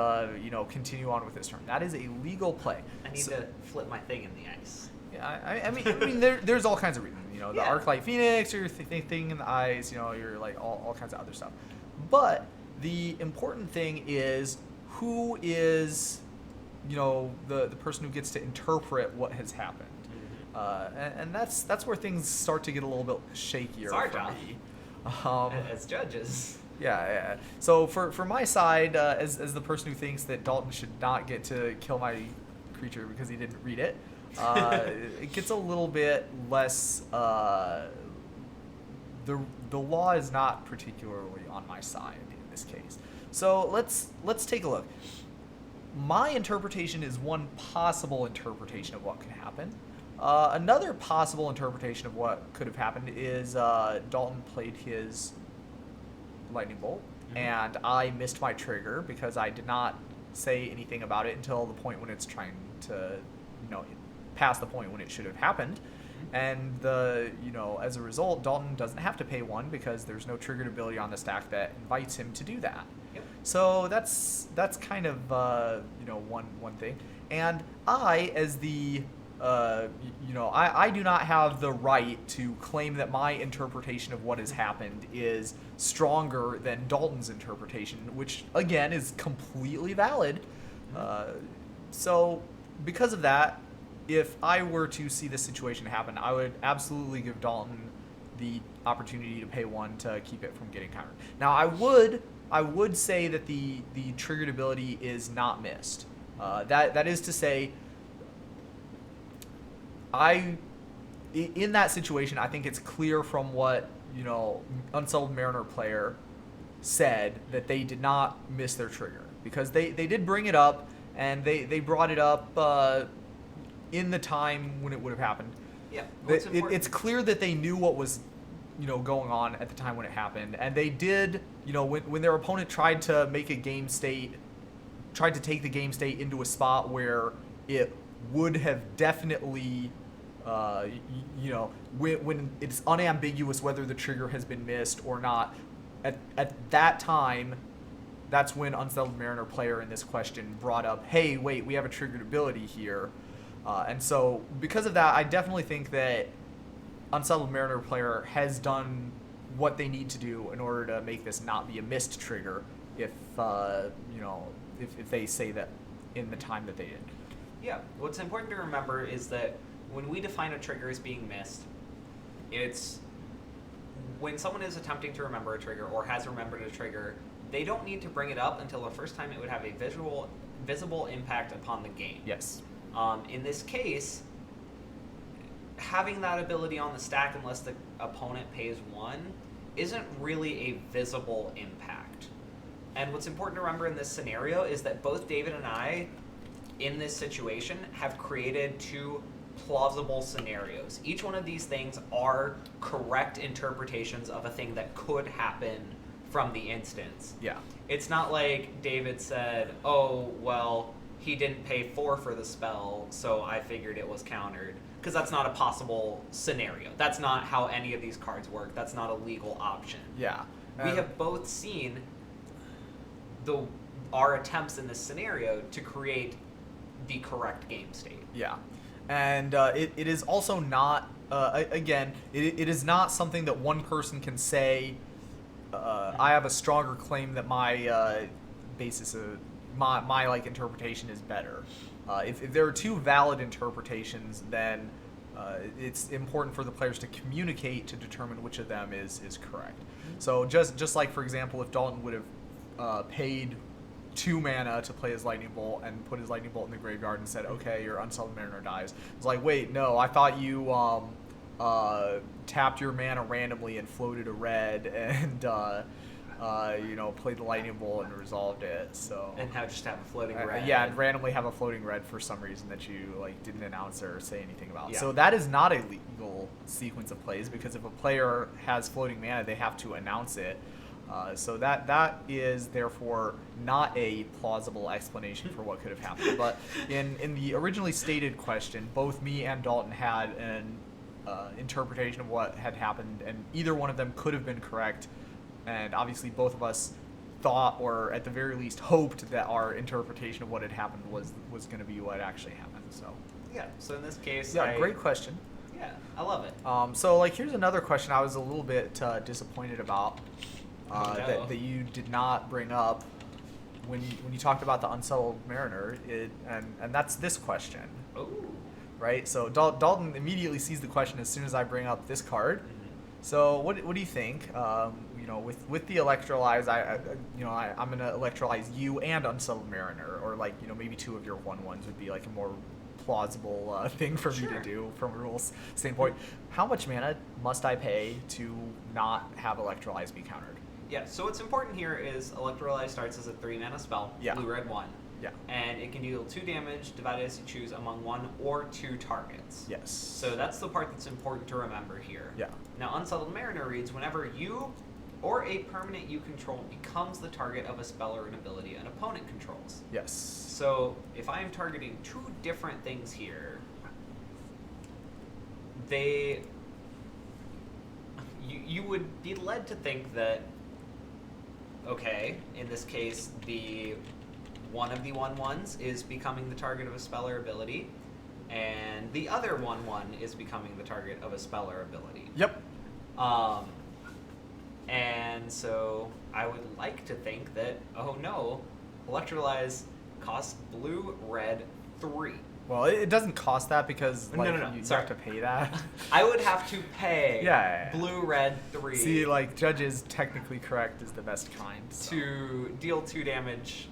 continue on with his turn. That is a legal play. I need to flip my thing in the ice. Yeah, I mean, there's all kinds of reasons. The Arclight Phoenix, your thing in the ice. You're like all kinds of other stuff. But the important thing is who is, the person who gets to interpret what has happened. And that's where things start to get a little bit shakier. It's our for job. Me. As judges. Yeah. So for my side, as the person who thinks that Dalton should not get to kill my creature because he didn't read it, it gets a little bit less. The law is not particularly on my side in this case. So let's take a look. My interpretation is one possible interpretation of what could happen. Another possible interpretation of what could have happened is Dalton played his Lightning Bolt, and I missed my trigger because I did not say anything about it until the point when it's trying to, past the point when it should have happened. And as a result, Dalton doesn't have to pay 1 because there's no triggered ability on the stack that invites him to do that. Yep. So that's kind of one thing. And I, as the I do not have the right to claim that my interpretation of what has happened is stronger than Dalton's interpretation, which again is completely valid. So because of that, if I were to see this situation happen, I would absolutely give Dalton the opportunity to pay 1 to keep it from getting countered. Now I would say that the triggered ability is not missed. That is to say, in that situation, I think it's clear from what Unsettled Mariner player said that they did not miss their trigger, because they did bring it up, and they brought it up in the time when it would have happened. Yeah, it's clear that they knew what was going on at the time when it happened, and they did when their opponent tried to make a game state, tried to take the game state into a spot where it would have definitely, when it's unambiguous whether the trigger has been missed or not, at that time, that's when Unsettled Mariner player in this question brought up, hey, wait, we have a triggered ability here. And so because of that, I definitely think that Unsettled Mariner player has done what they need to do in order to make this not be a missed trigger if they say that in the time that they did. Yeah, what's important to remember is that when we define a trigger as being missed, it's when someone is attempting to remember a trigger or has remembered a trigger, they don't need to bring it up until the first time it would have a visible impact upon the game. Yes. In this case, having that ability on the stack unless the opponent pays 1 isn't really a visible impact. And what's important to remember in this scenario is that both David and I, in this situation, have created 2 plausible scenarios. Each one of these things are correct interpretations of a thing that could happen from the instance. Yeah. It's not like David said, oh, well, he didn't pay 4 for the spell, so I figured it was countered. Because that's not a possible scenario. That's not how any of these cards work. That's not a legal option. Yeah. We have both seen our attempts in this scenario to create the correct game state. Yeah. And it is also not, again, it is not something that one person can say, I have a stronger claim that my basis of my interpretation is better. If there are 2 valid interpretations, then it's important for the players to communicate to determine which of them is correct. So just like, for example, if Dalton would have paid 2 mana to play his Lightning Bolt and put his Lightning Bolt in the graveyard and said, okay, your Unsettled Mariner dies. It's like, wait, no, I thought you tapped your mana randomly and floated a red, and played the lightning bolt and resolved it. So And how just have a floating red. yeah, and randomly have a floating red for some reason that you like didn't announce or say anything about. Yeah. So that is not a legal sequence of plays, because if a player has floating mana, they have to announce it. So that is therefore not a plausible explanation for what could have happened. But in the originally stated question, both me and Dalton had an interpretation of what had happened, and either one of them could have been correct. And obviously both of us thought, or at the very least hoped, that our interpretation of what had happened was going to be what actually happened. So Yeah, so in this case, yeah, great question. Yeah, I love it. So like here's another question I was a little bit disappointed about. That you did not bring up when you talked about the Unsettled Mariner, and that's this question. Oh. Right? So Dalton immediately sees the question as soon as I bring up this card. Mm-hmm. So what do you think? With the Electrolyze, I'm gonna Electrolyze you and Unsettled Mariner, or like maybe two of your 1/1s would be like a more plausible thing for me to do from a rules standpoint. How much mana must I pay to not have Electrolyze be countered? Yeah, so what's important here is Electrolyze starts as a 3-mana spell, Yeah. blue-red 1. Yeah. And it can deal 2 damage divided as you choose among 1 or 2 targets. Yes. So that's the part that's important to remember here. Yeah. Now, Unsettled Mariner reads, whenever you or a permanent you control becomes the target of a spell or an ability an opponent controls. Yes. So if I am targeting 2 different things here, you would be led to think that, okay, in this case, one of the 1/1s is becoming the target of a spell or ability, and the other 1/1 is becoming the target of a spell or ability. Yep. And so I would like to think that, oh no, Electrolyze costs blue, red, 3. Well, it doesn't cost that because No, like, no, no, you sorry. have to pay that. I would have to pay Yeah. blue, red, 3 See, like Judge is technically correct is the best kind. So. to deal 2 damage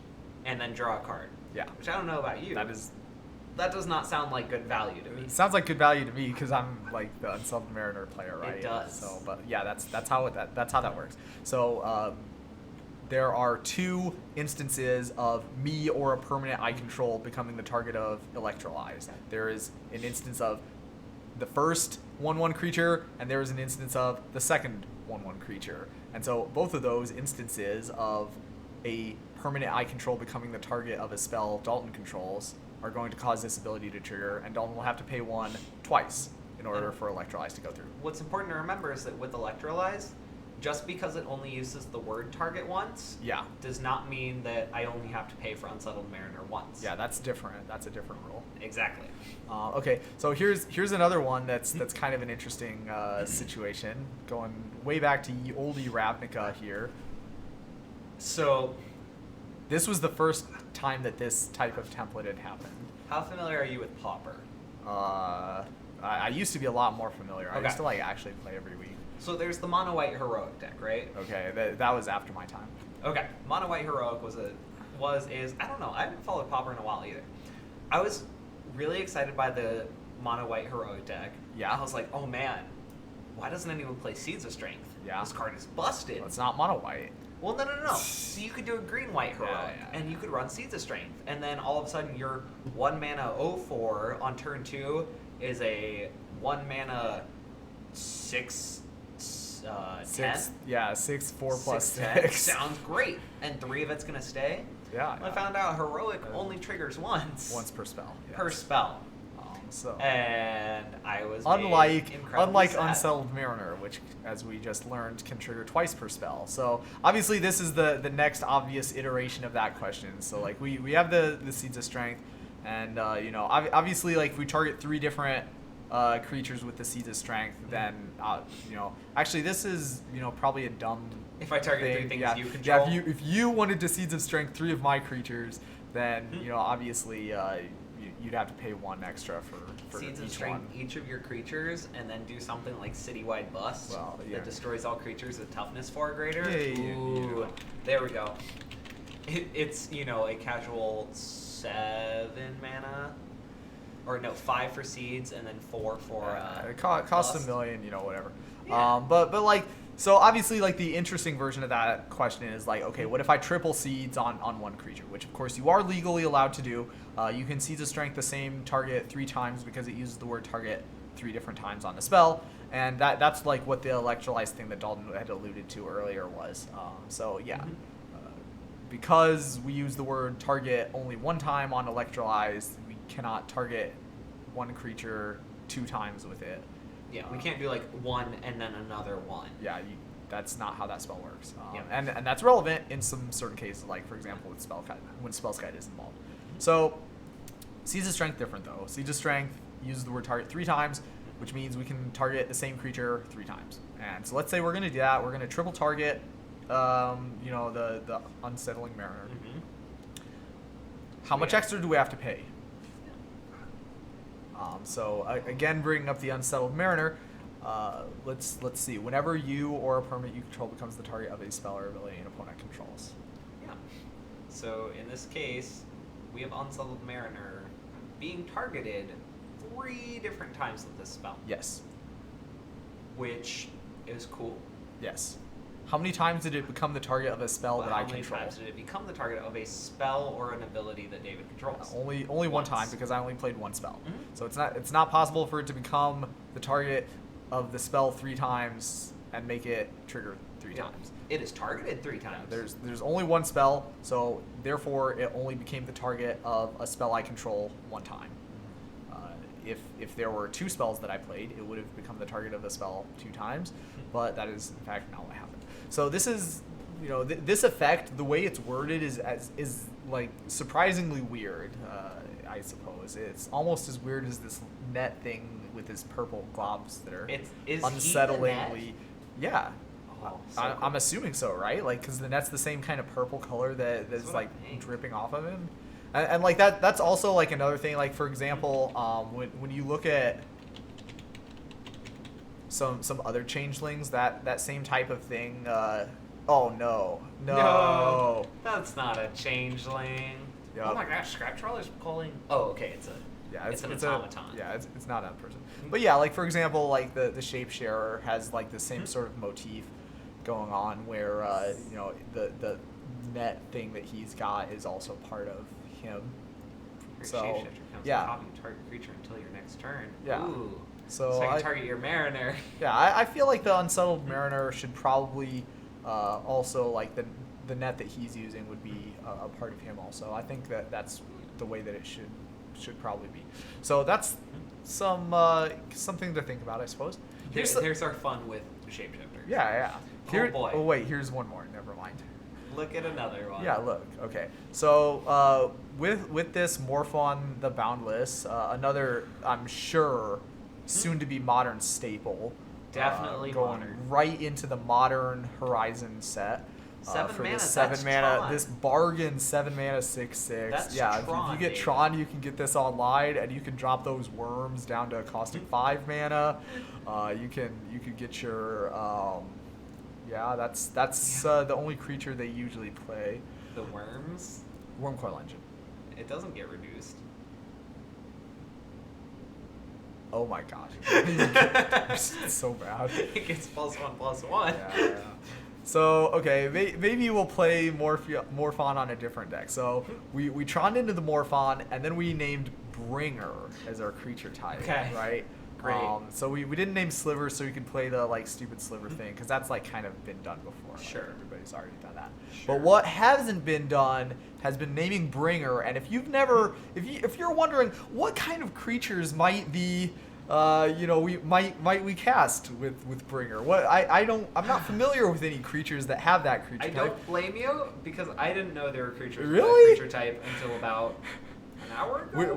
and then draw a card. Yeah. Which I don't know about you. That does not sound like good value to me. It sounds like good value to me because I'm like the Unsettled Mariner player, right? It does. So, but yeah, that's how that works. So there are 2 instances of me or a permanent I control becoming the target of Electrolyze. There is an instance of the first 1/1 creature, and there is an instance of the second 1/1 creature. And so both of those instances of a permanent I control becoming the target of a spell Dalton controls are going to cause this ability to trigger, and Dalton will have to pay 1 twice in order for Electrolyze to go through. What's important to remember is that with Electrolyze, just because it only uses the word target once, Yeah. does not mean that I only have to pay for Unsettled Mariner once. Yeah, that's different. That's a different rule. Exactly. Okay, so here's another one that's kind of an interesting situation, going way back to oldie Ravnica here. So, This was the first time that this type of template had happened. how familiar are you with Pauper? I used to be a lot more familiar. I Okay. used to like actually play every week. So there's the mono white heroic deck, right? Okay, that was after my time. Okay, mono white heroic is I don't know. I haven't followed Pauper in a while either. I was really excited by the mono white heroic deck. Yeah. I was like, oh man, why doesn't anyone play Seeds of Strength? Yeah. This card is busted. Well, it's not mono white. Well, no. So you could do a green white heroic, Yeah. and you could run Seeds of Strength, and then all of a sudden your 1 mana 0/4 on turn 2 is a 1 mana 6 10. 6, 4 plus 10. 6. Sounds great, and 3 of it's gonna stay. Yeah. I found out heroic only triggers once. Once per spell. Yes. Per spell. So And I was unlike incredibly sad. Unsettled Mariner, which, as we just learned, can trigger twice per spell. So obviously this is the next obvious iteration of that question. So like we have the Seeds of Strength, and obviously like if we target 3 different creatures with the Seeds of Strength, then actually this is probably a dumb If I target thing. 3 things Yeah. you control. Yeah, if you wanted to Seeds of Strength 3 of my creatures, then obviously you'd have to pay 1 extra for Seeds of each Strength one. each of your creatures, and then do something like Citywide Bust Well, yeah. that destroys all creatures with toughness 4 or greater. Yeah. Ooh, there we go. It's a casual 7 mana, or no, 5 for seeds, and then 4 for It costs bust. $1 million, whatever. Yeah. But like So obviously, like, the interesting version of that question is like, okay, what if I triple seeds on one creature, which of course you are legally allowed to do. You can seeds a strength the same target 3 times because it uses the word target 3 different times on the spell, and that's like what the electrolyze thing that Dalton had alluded to earlier was. So yeah, because we use the word target only 1 time on electrolyze, we cannot target one creature 2 times with it. Yeah, we can't do like 1 and then another 1. Yeah, that's not how that spell works. Yeah. And that's relevant in some certain cases, like for example with when Spellskite is involved. So Seeds of Strength different though. Seeds of Strength uses the word target 3 times, which means we can target the same creature 3 times. And so let's say we're going to do that. We're going to triple target, the Unsettling Mariner. Mm-hmm. How much extra do we have to pay? Again, bringing up the Unsettled Mariner, let's see. Whenever you or a permanent you control becomes the target of a spell or ability an opponent controls. Yeah. So in this case, we have Unsettled Mariner being targeted 3 different times with this spell. Yes. Which is cool. Yes. How many times did it become the target of a spell that I control? How many times did it become the target of a spell or an ability that David controls? Only Once. 1 time because I only played 1 spell. Mm-hmm. So it's not possible for it to become the target of the spell 3 times and make it trigger 3 times. It is targeted 3 times. There's only 1 spell, so therefore it only became the target of a spell I control 1 time. If there were 2 spells that I played, it would have become the target of the spell 2 times, but that is in fact not what happened. So this is, this effect, the way it's worded is like surprisingly weird. I suppose it's almost as weird as this net thing with his purple globs that are unsettlingly. Yeah. Oh, so I'm cool. assuming so, right? Like, because the net's the same kind of purple color that's like dripping off of him. And like that's also like another thing. Like for example, when you look at some other changelings, that same type of thing. Oh no, that's not a changeling. Yep. Oh my gosh, Scrap Troll is calling. Oh, okay, it's an automaton. It's not that person. But yeah, like for example, like the Shapesharer has like the same sort of motif going on where the net thing that he's got is also part of him. So Shapeshifter comes yeah, copy target creature until your next turn. Yeah. Ooh. So I can target your Mariner. Yeah, I feel like the Unsettled Mariner should probably also like the net that he's using would be a part of him also. I think that's the way that it should probably be. So that's something to think about, I suppose. Here's our fun with Shapeshifter. Yeah. Oh boy. Oh wait, here's one more. Never mind. Look at another one. Yeah, look. Okay. So with this Morphon the Boundless, another I'm sure soon to be modern staple. Definitely going modern. Right into the modern Horizon set. 7 for mana. The 7 That's mana. Tron. This bargain 7 mana 6/6. That's yeah. Tron, if you get David. Tron, you can get this online, and you can drop those worms down to a cost of 5 mana. You can get your that's the only creature they usually play. The worms. Wormcoil Engine. It doesn't get reduced. Oh my gosh. It's so bad. It gets +1/+1. Yeah. So, okay, maybe we'll play Morphon on a different deck. So, we troned into the Morphon, and then we named Bringer as our creature type, Okay. right? Great. So we didn't name Sliver so you could play the like stupid Sliver thing, because that's like kind of been done before. Sure. Like, everybody's already done that. Sure. But what hasn't been done has been naming Bringer, and if you're wondering what kind of creatures might be we might cast with Bringer. I'm not familiar with any creatures that have that creature I type. don't blame you because I didn't know there were creatures with Really? that creature type until about an hour ago.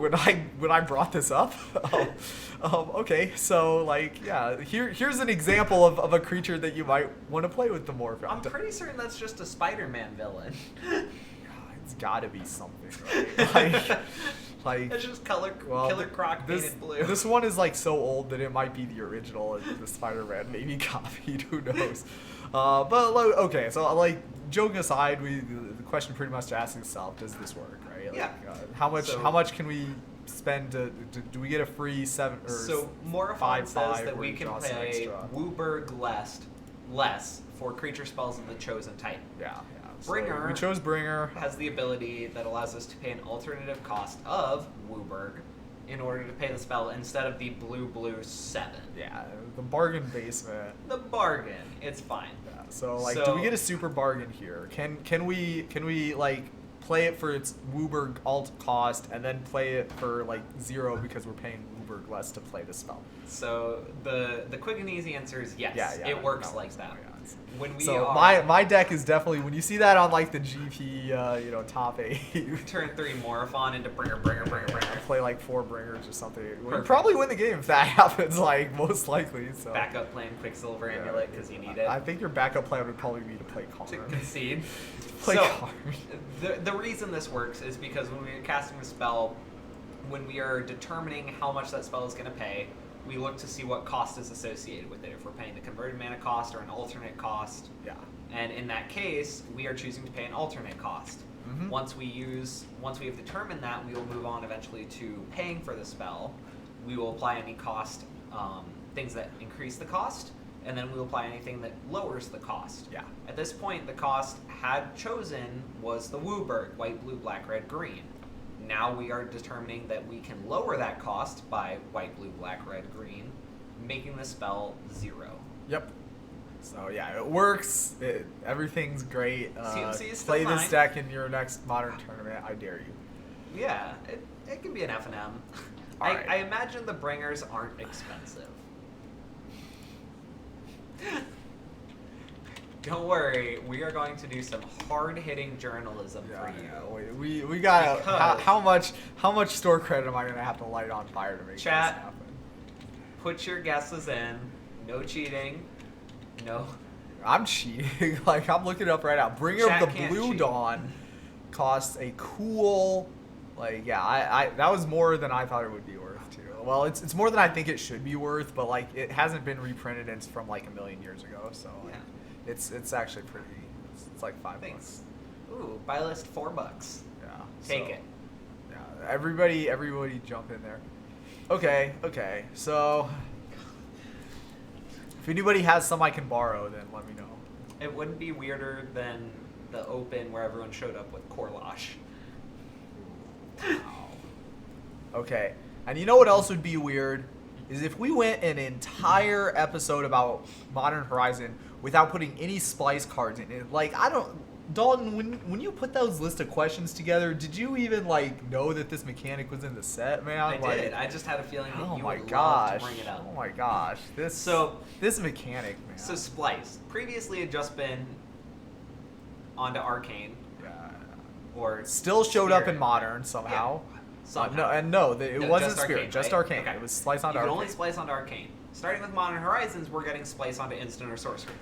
When I brought this up. Okay, so like here's an example of a creature that you might want to play with the Morphon. I'm pretty certain that's just a Spider-Man villain. It's got to be something, right? Like it's just Killer Croc painted blue. This one is like so old that it might be the original, the Spider-Man maybe copied. Who knows? But like, okay, so like joking aside, the question pretty much asks itself: does this work, right? Like, Yeah. How much can we spend to do we get a free 7 or so Morphon 5/5 says that where we you can draw some play extra? Wooburg Lest less for creature spells of the chosen type. Yeah. So Bringer we chose Bringer. Has the ability that allows us to pay an alternative cost of Wooburg in order to pay the spell instead of the blue 7. Yeah, the bargain basement. The bargain. It's fine. Yeah, so like, do we get a super bargain here? Can we like play it for its Wooburg alt cost and then play it for like 0 because we're paying Wooburg less to play the spell? So the quick and easy answer is yes. Yeah, it works like that. When we so are my deck is definitely, when you see that on like the GP top 8, turn 3 Morophon into bringer. play like 4 Bringers or something. We Perfect. probably win the game if that happens, like most likely. So Backup plan Quicksilver Amulet because you need it. I think your backup plan would probably be to play To Karn. concede. Play So Karn. the reason this works is because when we're casting a spell, when we are determining how much that spell is going to pay, we look to see what cost is associated with it. If we're paying the converted mana cost or an alternate cost. Yeah. And in that case, we are choosing to pay an alternate cost. Mhm. Once we have determined that, we will move on eventually to paying for the spell. We will apply any cost, things that increase the cost, and then we will apply anything that lowers the cost. Yeah. At this point, the cost had chosen was the Wooburg, white, blue, black, red, green. Now we are determining that we can lower that cost by white, blue, black, red, green, making the spell 0. Yep. So yeah, it works. Everything's great. CMC is still play this fine. deck in your next Modern tournament. I dare you. Yeah, it can be an F&M. Alright. I imagine the bringers aren't expensive. Don't worry, we are going to do some hard-hitting journalism for you. We got Because- how much store credit am I gonna have to light on fire to make Chat. this happen? Put your guesses in. No cheating. No. I'm cheating. Like, I'm looking it up right now. Bringer Chat of the can't Blue cheat. Dawn costs a cool, like, yeah, I that was more than I thought it would be worth too. Well, it's more than I think it should be worth, but like it hasn't been reprinted and it's from like a million years ago, so like, Yeah. it's actually pretty. It's like $5. Thanks. Ooh, buy list $4. Yeah. Take so, it. Yeah. Everybody jump in there. Okay. So if anybody has some I can borrow, then let me know. It wouldn't be weirder than the open where everyone showed up with Korlash. Okay. And you know what else would be weird? Is if we went an entire episode about Modern Horizon without putting any splice cards in it. Like, I don't... Dalton, when you put those list of questions together, did you even, like, know that this mechanic was in the set, man? I Like, did. I just had a feeling that oh you my would gosh. love to bring it up. Oh my gosh. This mechanic, man. So Splice previously had just been onto Arcane yeah. or Still showed up in Spirit. Modern somehow. Somehow. It No, wasn't just Spirit, Arcane, just right? Arcane. Okay. It was Splice onto You can Arcane. only splice onto Arcane. Starting with Modern Horizons, we're getting splice onto Instant or Sorcery.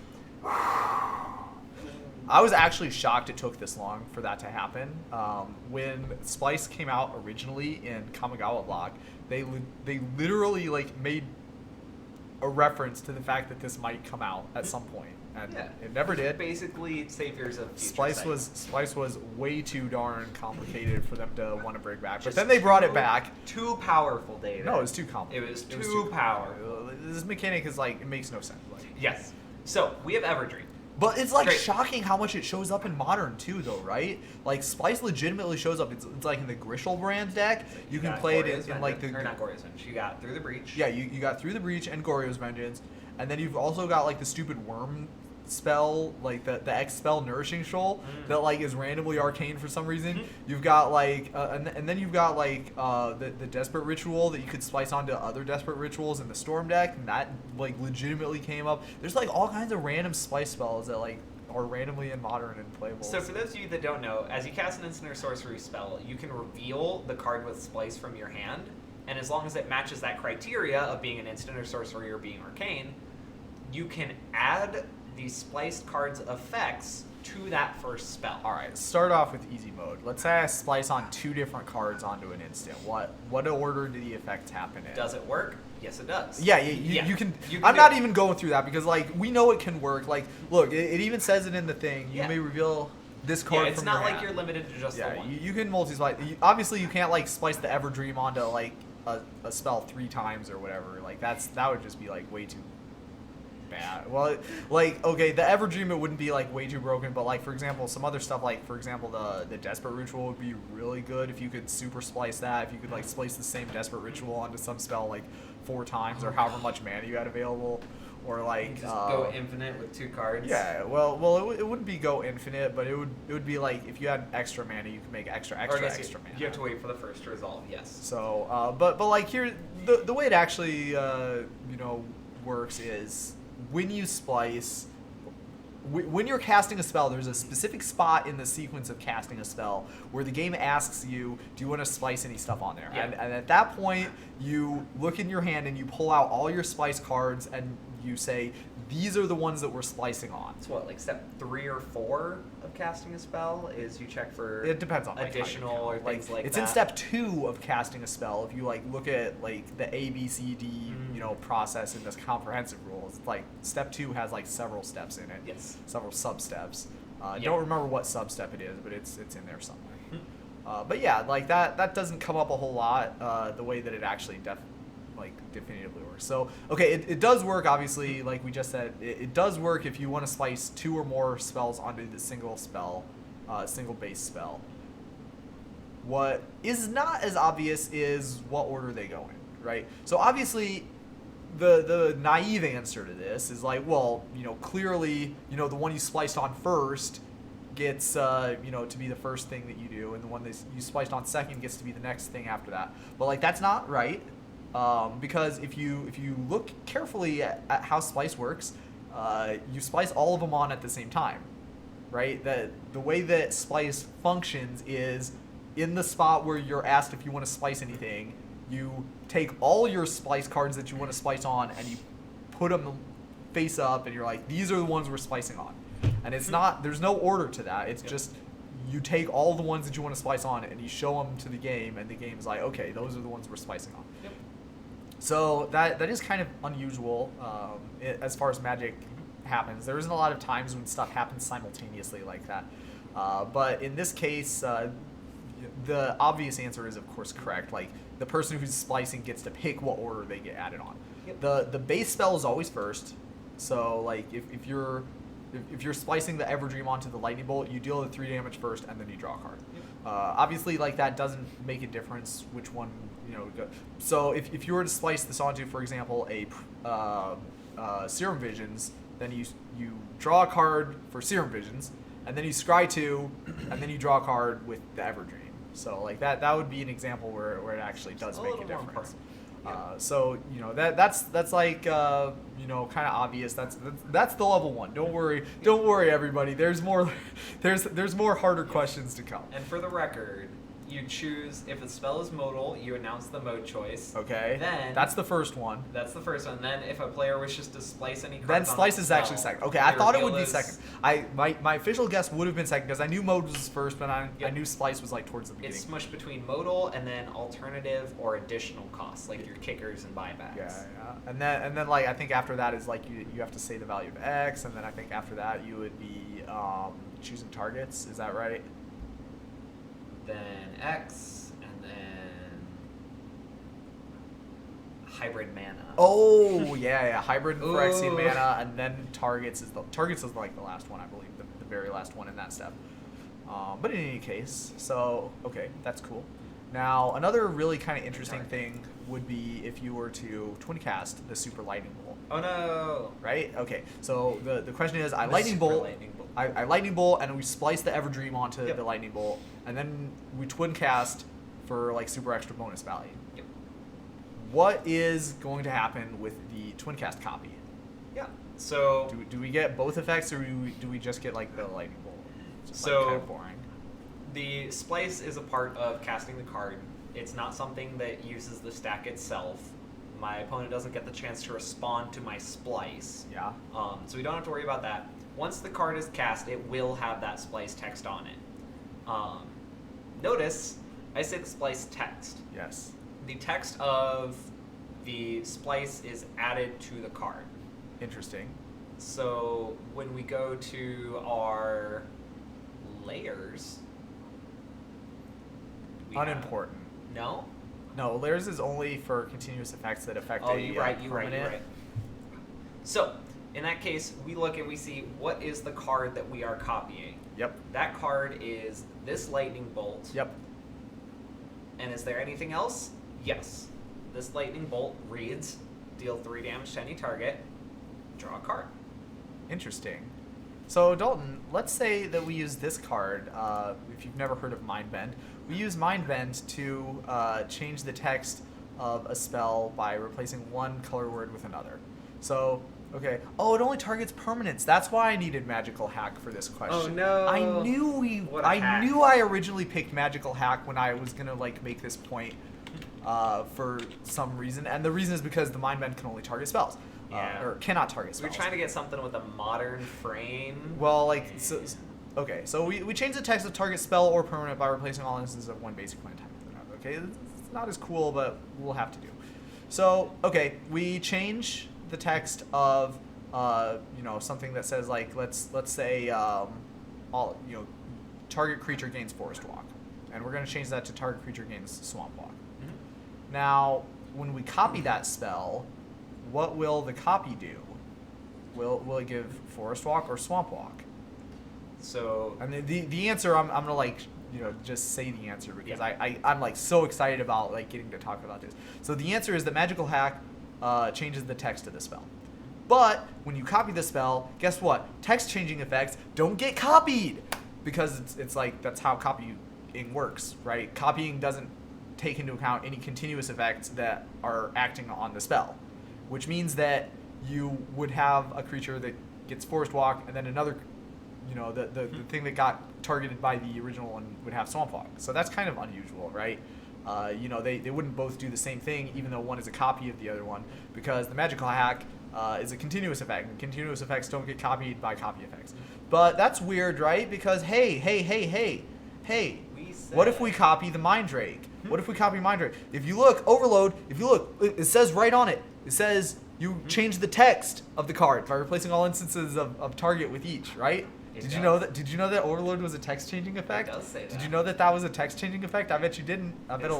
I was actually shocked it took this long for that to happen. When Splice came out originally in Kamigawa Block, they literally like made a reference to the fact that this might come out at some point, and Yeah. it never did. Basically, saviors of future Splice was way too darn complicated for them to want to bring back. But Just then they brought it back. Too powerful data. No, it was too complicated. It was too powerful. This mechanic is like, it makes no sense. Like, Yes. So we have Everdream. but it's like Great. shocking how much it shows up in Modern too, though, right? Like Splice legitimately shows up. It's like in the Grishel brand deck. You can got play it Goryo's in like the Vengeance, or not Goryo's Vengeance. You got Through the Breach. yeah. You got Through the Breach and Goryo's Vengeance, and then you've also got like the stupid worm spell, like the X spell Nourishing Shoal that like is randomly arcane for some reason. You've got like and then you've got like the Desperate Ritual that you could splice onto other Desperate Rituals in the Storm deck, and that like legitimately came up. There's like all kinds of random splice spells that like are randomly in Modern and playable. So for those of you that don't know, as you cast an instant or sorcery spell, you can reveal the card with Splice from your hand, and as long as it matches that criteria of being an instant or sorcery or being arcane, you can add the spliced card's effects to that first spell. all right, start off with easy mode. Let's say I splice on 2 different cards onto an instant. What order do the effects happen in? Does it work? Yes, it does. Yeah, Yeah, you can. you can I'm do not it. even going through that because like we know it can work. Like, look, it even says it in the thing. You Yeah. may reveal this Yeah, card it's from not your like hand. you're limited to just Yeah, the one. you can multi-splice. Obviously, you can't like splice the Everdream onto like a spell 3 times or whatever. Like that would just be like way too bad. Well, like, okay, the Everdream, it wouldn't be like way too broken, but like, for example, some other stuff, like, for example, the Desperate Ritual would be really good if you could super splice that, if you could like splice the same Desperate Ritual onto some spell like 4 times or however much mana you had available, or like Just go infinite with 2 cards. Yeah, well, it wouldn't be go infinite, but it would be like if you had extra mana, you could make extra Or I guess mana. you have to wait for the first to resolve. Yes. So, but like here, the way it actually works is when you splice. When you're casting a spell, there's a specific spot in the sequence of casting a spell where the game asks you, do you want to splice any stuff on there? Yeah. And at that point, you look in your hand and you pull out all your splice cards and you say, these are the ones that we're splicing on. It's what, like step 3 or 4 of casting a spell is you check for It depends on like, additional how you or count. things like it's that. in step 2 of casting a spell. If you like look at like the A, B, C, D, process in this comprehensive rules, like step 2 has like several steps in it. Yes. Several sub steps. Don't remember what sub step it is, but it's in there somewhere. But yeah, like that doesn't come up a whole lot. The way that it actually definitively works. So okay, it does work. Obviously, like we just said, it does work if you want to splice 2 or more spells onto the single spell, single base spell. What is not as obvious is what order they go in, right? So obviously, the naive answer to this is like, well, clearly, the one you spliced on first gets to be the first thing that you do, and the one that you spliced on second gets to be the next thing after that. But like that's not right, because if you look carefully at how splice works, you splice all of them on at the same time, right? That the way that splice functions is in the spot where you're asked if you want to splice anything, you take all your splice cards that you want to splice on and you put them face up and you're like, these are the ones we're splicing on. And it's not, there's no order to that. It's just you take all the ones that you want to splice on and you show them to the game, and the game's like, okay, those are the ones we're splicing on. Yep. So that is kind of unusual as far as Magic happens. There isn't a lot of times when stuff happens simultaneously like that. But in this case, the obvious answer is, of course, correct. Like, the person who's splicing gets to pick what order they get added on. Yep. The base spell is always first. So, like, if you're splicing the Everdream onto the Lightning Bolt, you deal the 3 damage first, and then you draw a card. Yep. Obviously, like, that doesn't make a difference which one, go. So if you were to splice this onto, for example, a Serum Visions, then you draw a card for Serum Visions, and then you scry 2, and then you draw a card with the Everdream. So like that would be an example where it actually does make a difference. So that's like kind of obvious. That's the level 1. Don't worry everybody. There's more harder questions to come. And for the record, you choose, if the spell is modal, you announce the mode choice. Okay. Then that's the first one. That's the first one. Then if a player wishes to splice any cards, then splice is actually second. Okay, I thought it would be those. second. My official guess would have been second because I knew mode was first, but I knew splice was like towards the beginning. It's smushed between modal and then alternative or additional costs, like your kickers and buybacks. Yeah. And then like I think after that is like you have to say the value of X, and then I think after that you would be choosing targets. Is that right? Then X, and then hybrid mana. Oh yeah, hybrid for Phyrexian Ooh. mana, and then targets is like the last one, I believe, the very last one in that step. But in any case, so okay, that's cool. Now another really kind of interesting thing would be if you were to twin cast the Super Lightning Bolt. Oh no! Right? Okay. So the question is, I Lightning Bolt, I Lightning Bolt, and we splice the Everdream onto the Lightning Bolt, and then we twin cast for like super extra bonus value. Yep. What is going to happen with the twin cast copy? Yeah. So do we get both effects, or do we just get like the Lightning Bolt? It's just, so like, kind of boring. The splice is a part of casting the card. It's not something that uses the stack itself. My opponent doesn't get the chance to respond to my splice. Yeah. So we don't have to worry about that. Once the card is cast, it will have that splice text on it. Notice, I say the splice text. Yes. The text of the splice is added to the card. Interesting. So when we go to our layers, Unimportant. No? No, layers is only for continuous effects that affect Oh, you're right. permanent. So, In that case, we look and we see what is the card that we are copying. Yep. That card is this lightning bolt. Yep. And is there anything else? Yes. This lightning bolt reads, deal 3 damage to any target, draw a card. Interesting. So Dalton, let's say that we use this card. If you've never heard of Mind Bend, we use Mind Bend to change the text of a spell by replacing one color word with another. So, okay. Oh, it only targets permanents. That's why I needed Magical Hack for this question. Oh no! I knew hack. I originally picked Magical Hack when I was gonna like make this point for some reason, and the reason is because the Mind Bend can only target spells. Yeah. Or cannot target spells. We're trying to get something with a modern frame. Well, like, okay, so we change the text of target spell or permanent by replacing all instances of one basic when attack with another. Okay, it's not as cool, but we'll have to do. So, okay, we change the text of, something that says like, let's say, target creature gains Forest Walk, and we're going to change that to target creature gains Swamp Walk. Mm-hmm. Now, when we copy that spell, what will the copy do? Will it give Forest Walk or Swamp Walk? So, I mean, the answer, I'm gonna like, just say the answer because yeah. I'm like so excited about like getting to talk about this. So the answer is that Magical Hack changes the text of the spell. But when you copy the spell, guess what? Text changing effects don't get copied because it's like that's how copying works, right? Copying doesn't take into account any continuous effects that are acting on the spell, which means that you would have a creature that gets Forest Walk, and then another, the thing that got targeted by the original one would have Swamp Walk. So that's kind of unusual, right? They wouldn't both do the same thing, even though one is a copy of the other one, because the Magical Hack is a continuous effect, and continuous effects don't get copied by copy effects. But that's weird, right? Because, hey, what if we copy the Mind Drake? What if we copy Mind Drake? If you look, Overload, it says right on it. It says you change the text of the card by replacing all instances of target with each, right? Did you know that Overload was a text changing effect? It does say that. Did you know that was a text changing effect? I bet you didn't. I bet a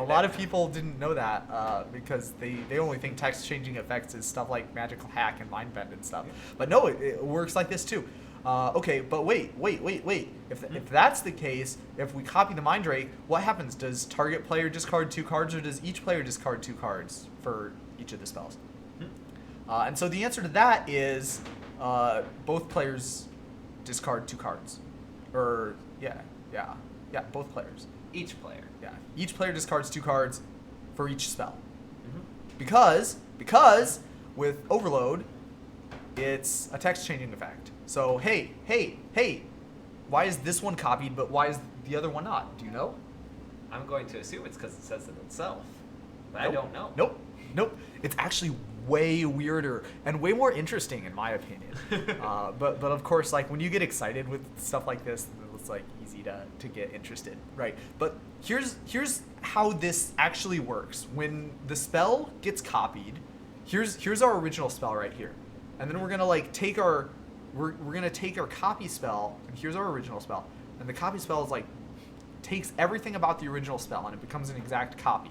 lot of people didn't know that because they only think text changing effects is stuff like Magical Hack and Mind Bend and stuff. But no, it works like this too. Okay, but wait. If that's the case, if we copy the Mind Drake, what happens? Does target player discard 2 cards, or does each player discard 2 cards for each of the spells? And so the answer to that is both players discard 2 cards. Or, yeah, both players. Each player. Yeah, each player discards 2 cards for each spell. Mm-hmm. Because with Overload, it's a text changing effect. So, hey, why is this one copied, but why is the other one not? Do you know? I'm going to assume it's because it says it itself. But I don't know. Nope. It's actually way weirder and way more interesting in my opinion. But of course, like when you get excited with stuff like this, it's like easy to get interested, right? But here's how this actually works. When the spell gets copied, here's our original spell right here, and then we're gonna like take our copy spell, and here's our original spell, and the copy spell is like takes everything about the original spell and it becomes an exact copy.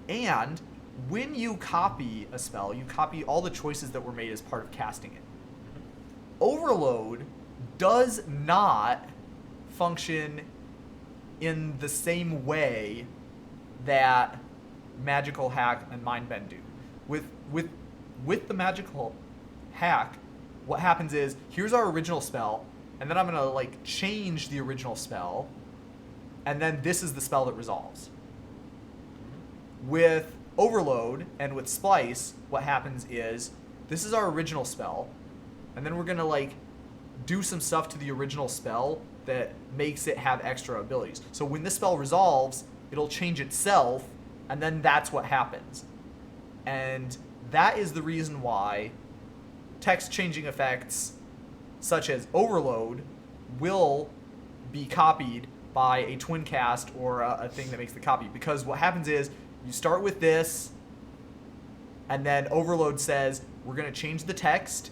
And when you copy a spell, you copy all the choices that were made as part of casting it. Overload does not function in the same way that Magical Hack and Mind Bend do. With the Magical Hack, what happens is, here's our original spell, and then I'm gonna like change the original spell, and then this is the spell that resolves. With Overload and with Splice, what happens is, this is our original spell, and then we're gonna like do some stuff to the original spell that makes it have extra abilities. So when this spell resolves, it'll change itself, and then that's what happens. And that is the reason why text changing effects such as Overload will be copied by a twin cast or a thing that makes the copy. Because what happens is, you start with this, and then Overload says, we're going to change the text,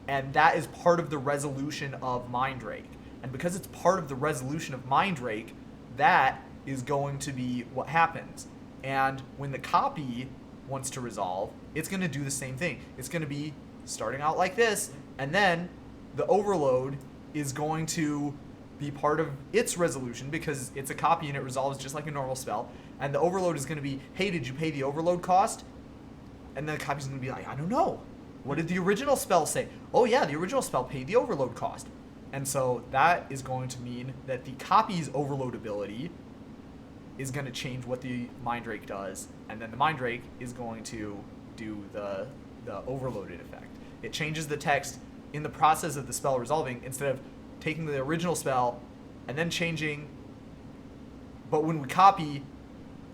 and that is part of the resolution of Mind Drake. And because it's part of the resolution of Mind Drake, that is going to be what happens. And when the copy wants to resolve, it's going to do the same thing. It's going to be starting out like this, and then the overload is going to be part of its resolution because it's a copy and it resolves just like a normal spell. And the overload is going to be, hey, did you pay the overload cost? And then the copy's going to be like, I don't know. What did the original spell say? Oh yeah, the original spell paid the overload cost. And so that is going to mean that the copy's overload ability is going to change what the Mind Rake does, and then the Mind Rake is going to do the overloaded effect. It changes the text in the process of the spell resolving instead of taking the original spell and then changing. But when we copy,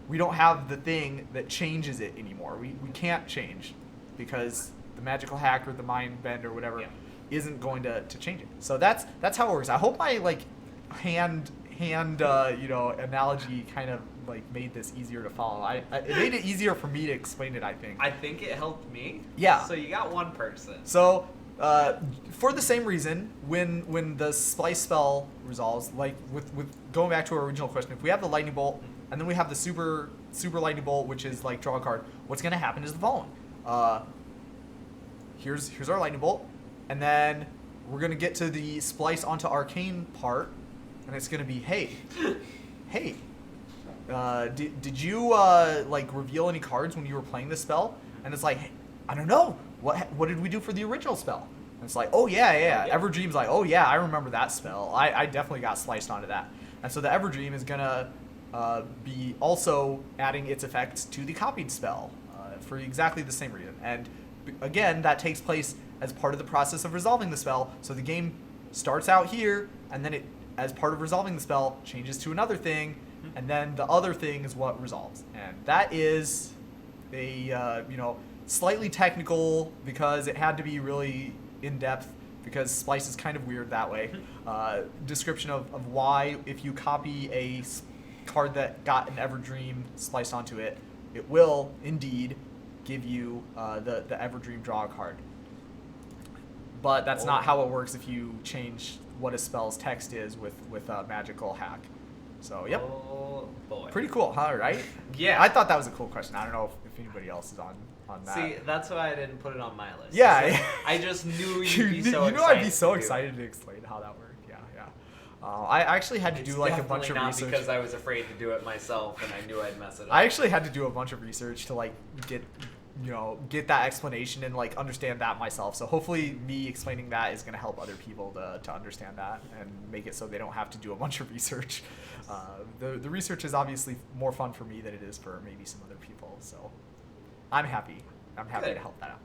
we don't have the thing that changes it anymore. We can't change because the magical hack or the mind bend or whatever isn't going to change it. So that's how it works. I hope my like hand analogy kind of like made this easier to follow. It made it easier for me to explain it, I think. I think it helped me. Yeah. So you got one person. So for the same reason, when the splice spell resolves, like with going back to our original question, if we have the lightning bolt and then we have the super lightning bolt, which is like draw a card, what's going to happen is the following. Here's our lightning bolt, and then we're going to get to the splice onto arcane part, and it's going to be, hey, did you like reveal any cards when you were playing this spell? And it's like, hey, I don't know. What did we do for the original spell? And it's like, oh yeah. Everdream's like, oh yeah, I remember that spell. I definitely got sliced onto that. And so the Everdream is gonna be also adding its effects to the copied spell for exactly the same reason. And again, that takes place as part of the process of resolving the spell. So the game starts out here, and then it, as part of resolving the spell, changes to another thing, and then the other thing is what resolves. And that is a slightly technical because it had to be really in depth because Splice is kind of weird that way. Description of why if you copy a card that got an Everdream spliced onto it, it will indeed give you the Everdream draw card. But that's not how it works if you change what a spell's text is with a magical hack. So, yep. Oh, boy. Pretty cool, huh, right? Yeah. I thought that was a cool question. I don't know if anybody else is on that. See, that's why I didn't put it on my list. Yeah. I just knew you'd be so excited. I'd be so excited to explain how that worked. Yeah. I actually had to do like a bunch of not research. Because I was afraid to do it myself and I knew I'd mess it up. I actually had to do a bunch of research to like get that explanation and like understand that myself. So hopefully me explaining that is going to help other people to understand that and make it so they don't have to do a bunch of research. The research is obviously more fun for me than it is for maybe some other people. So I'm happy. Good. To help that out.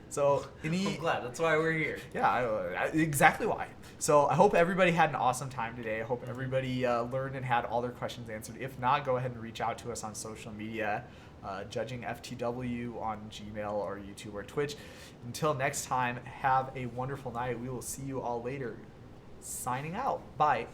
So I'm glad. That's why we're here. Yeah, exactly why. So I hope everybody had an awesome time today. I hope everybody learned and had all their questions answered. If not, go ahead and reach out to us on social media, JudgingFtW on Gmail or YouTube or Twitch. Until next time, have a wonderful night. We will see you all later. Signing out. Bye.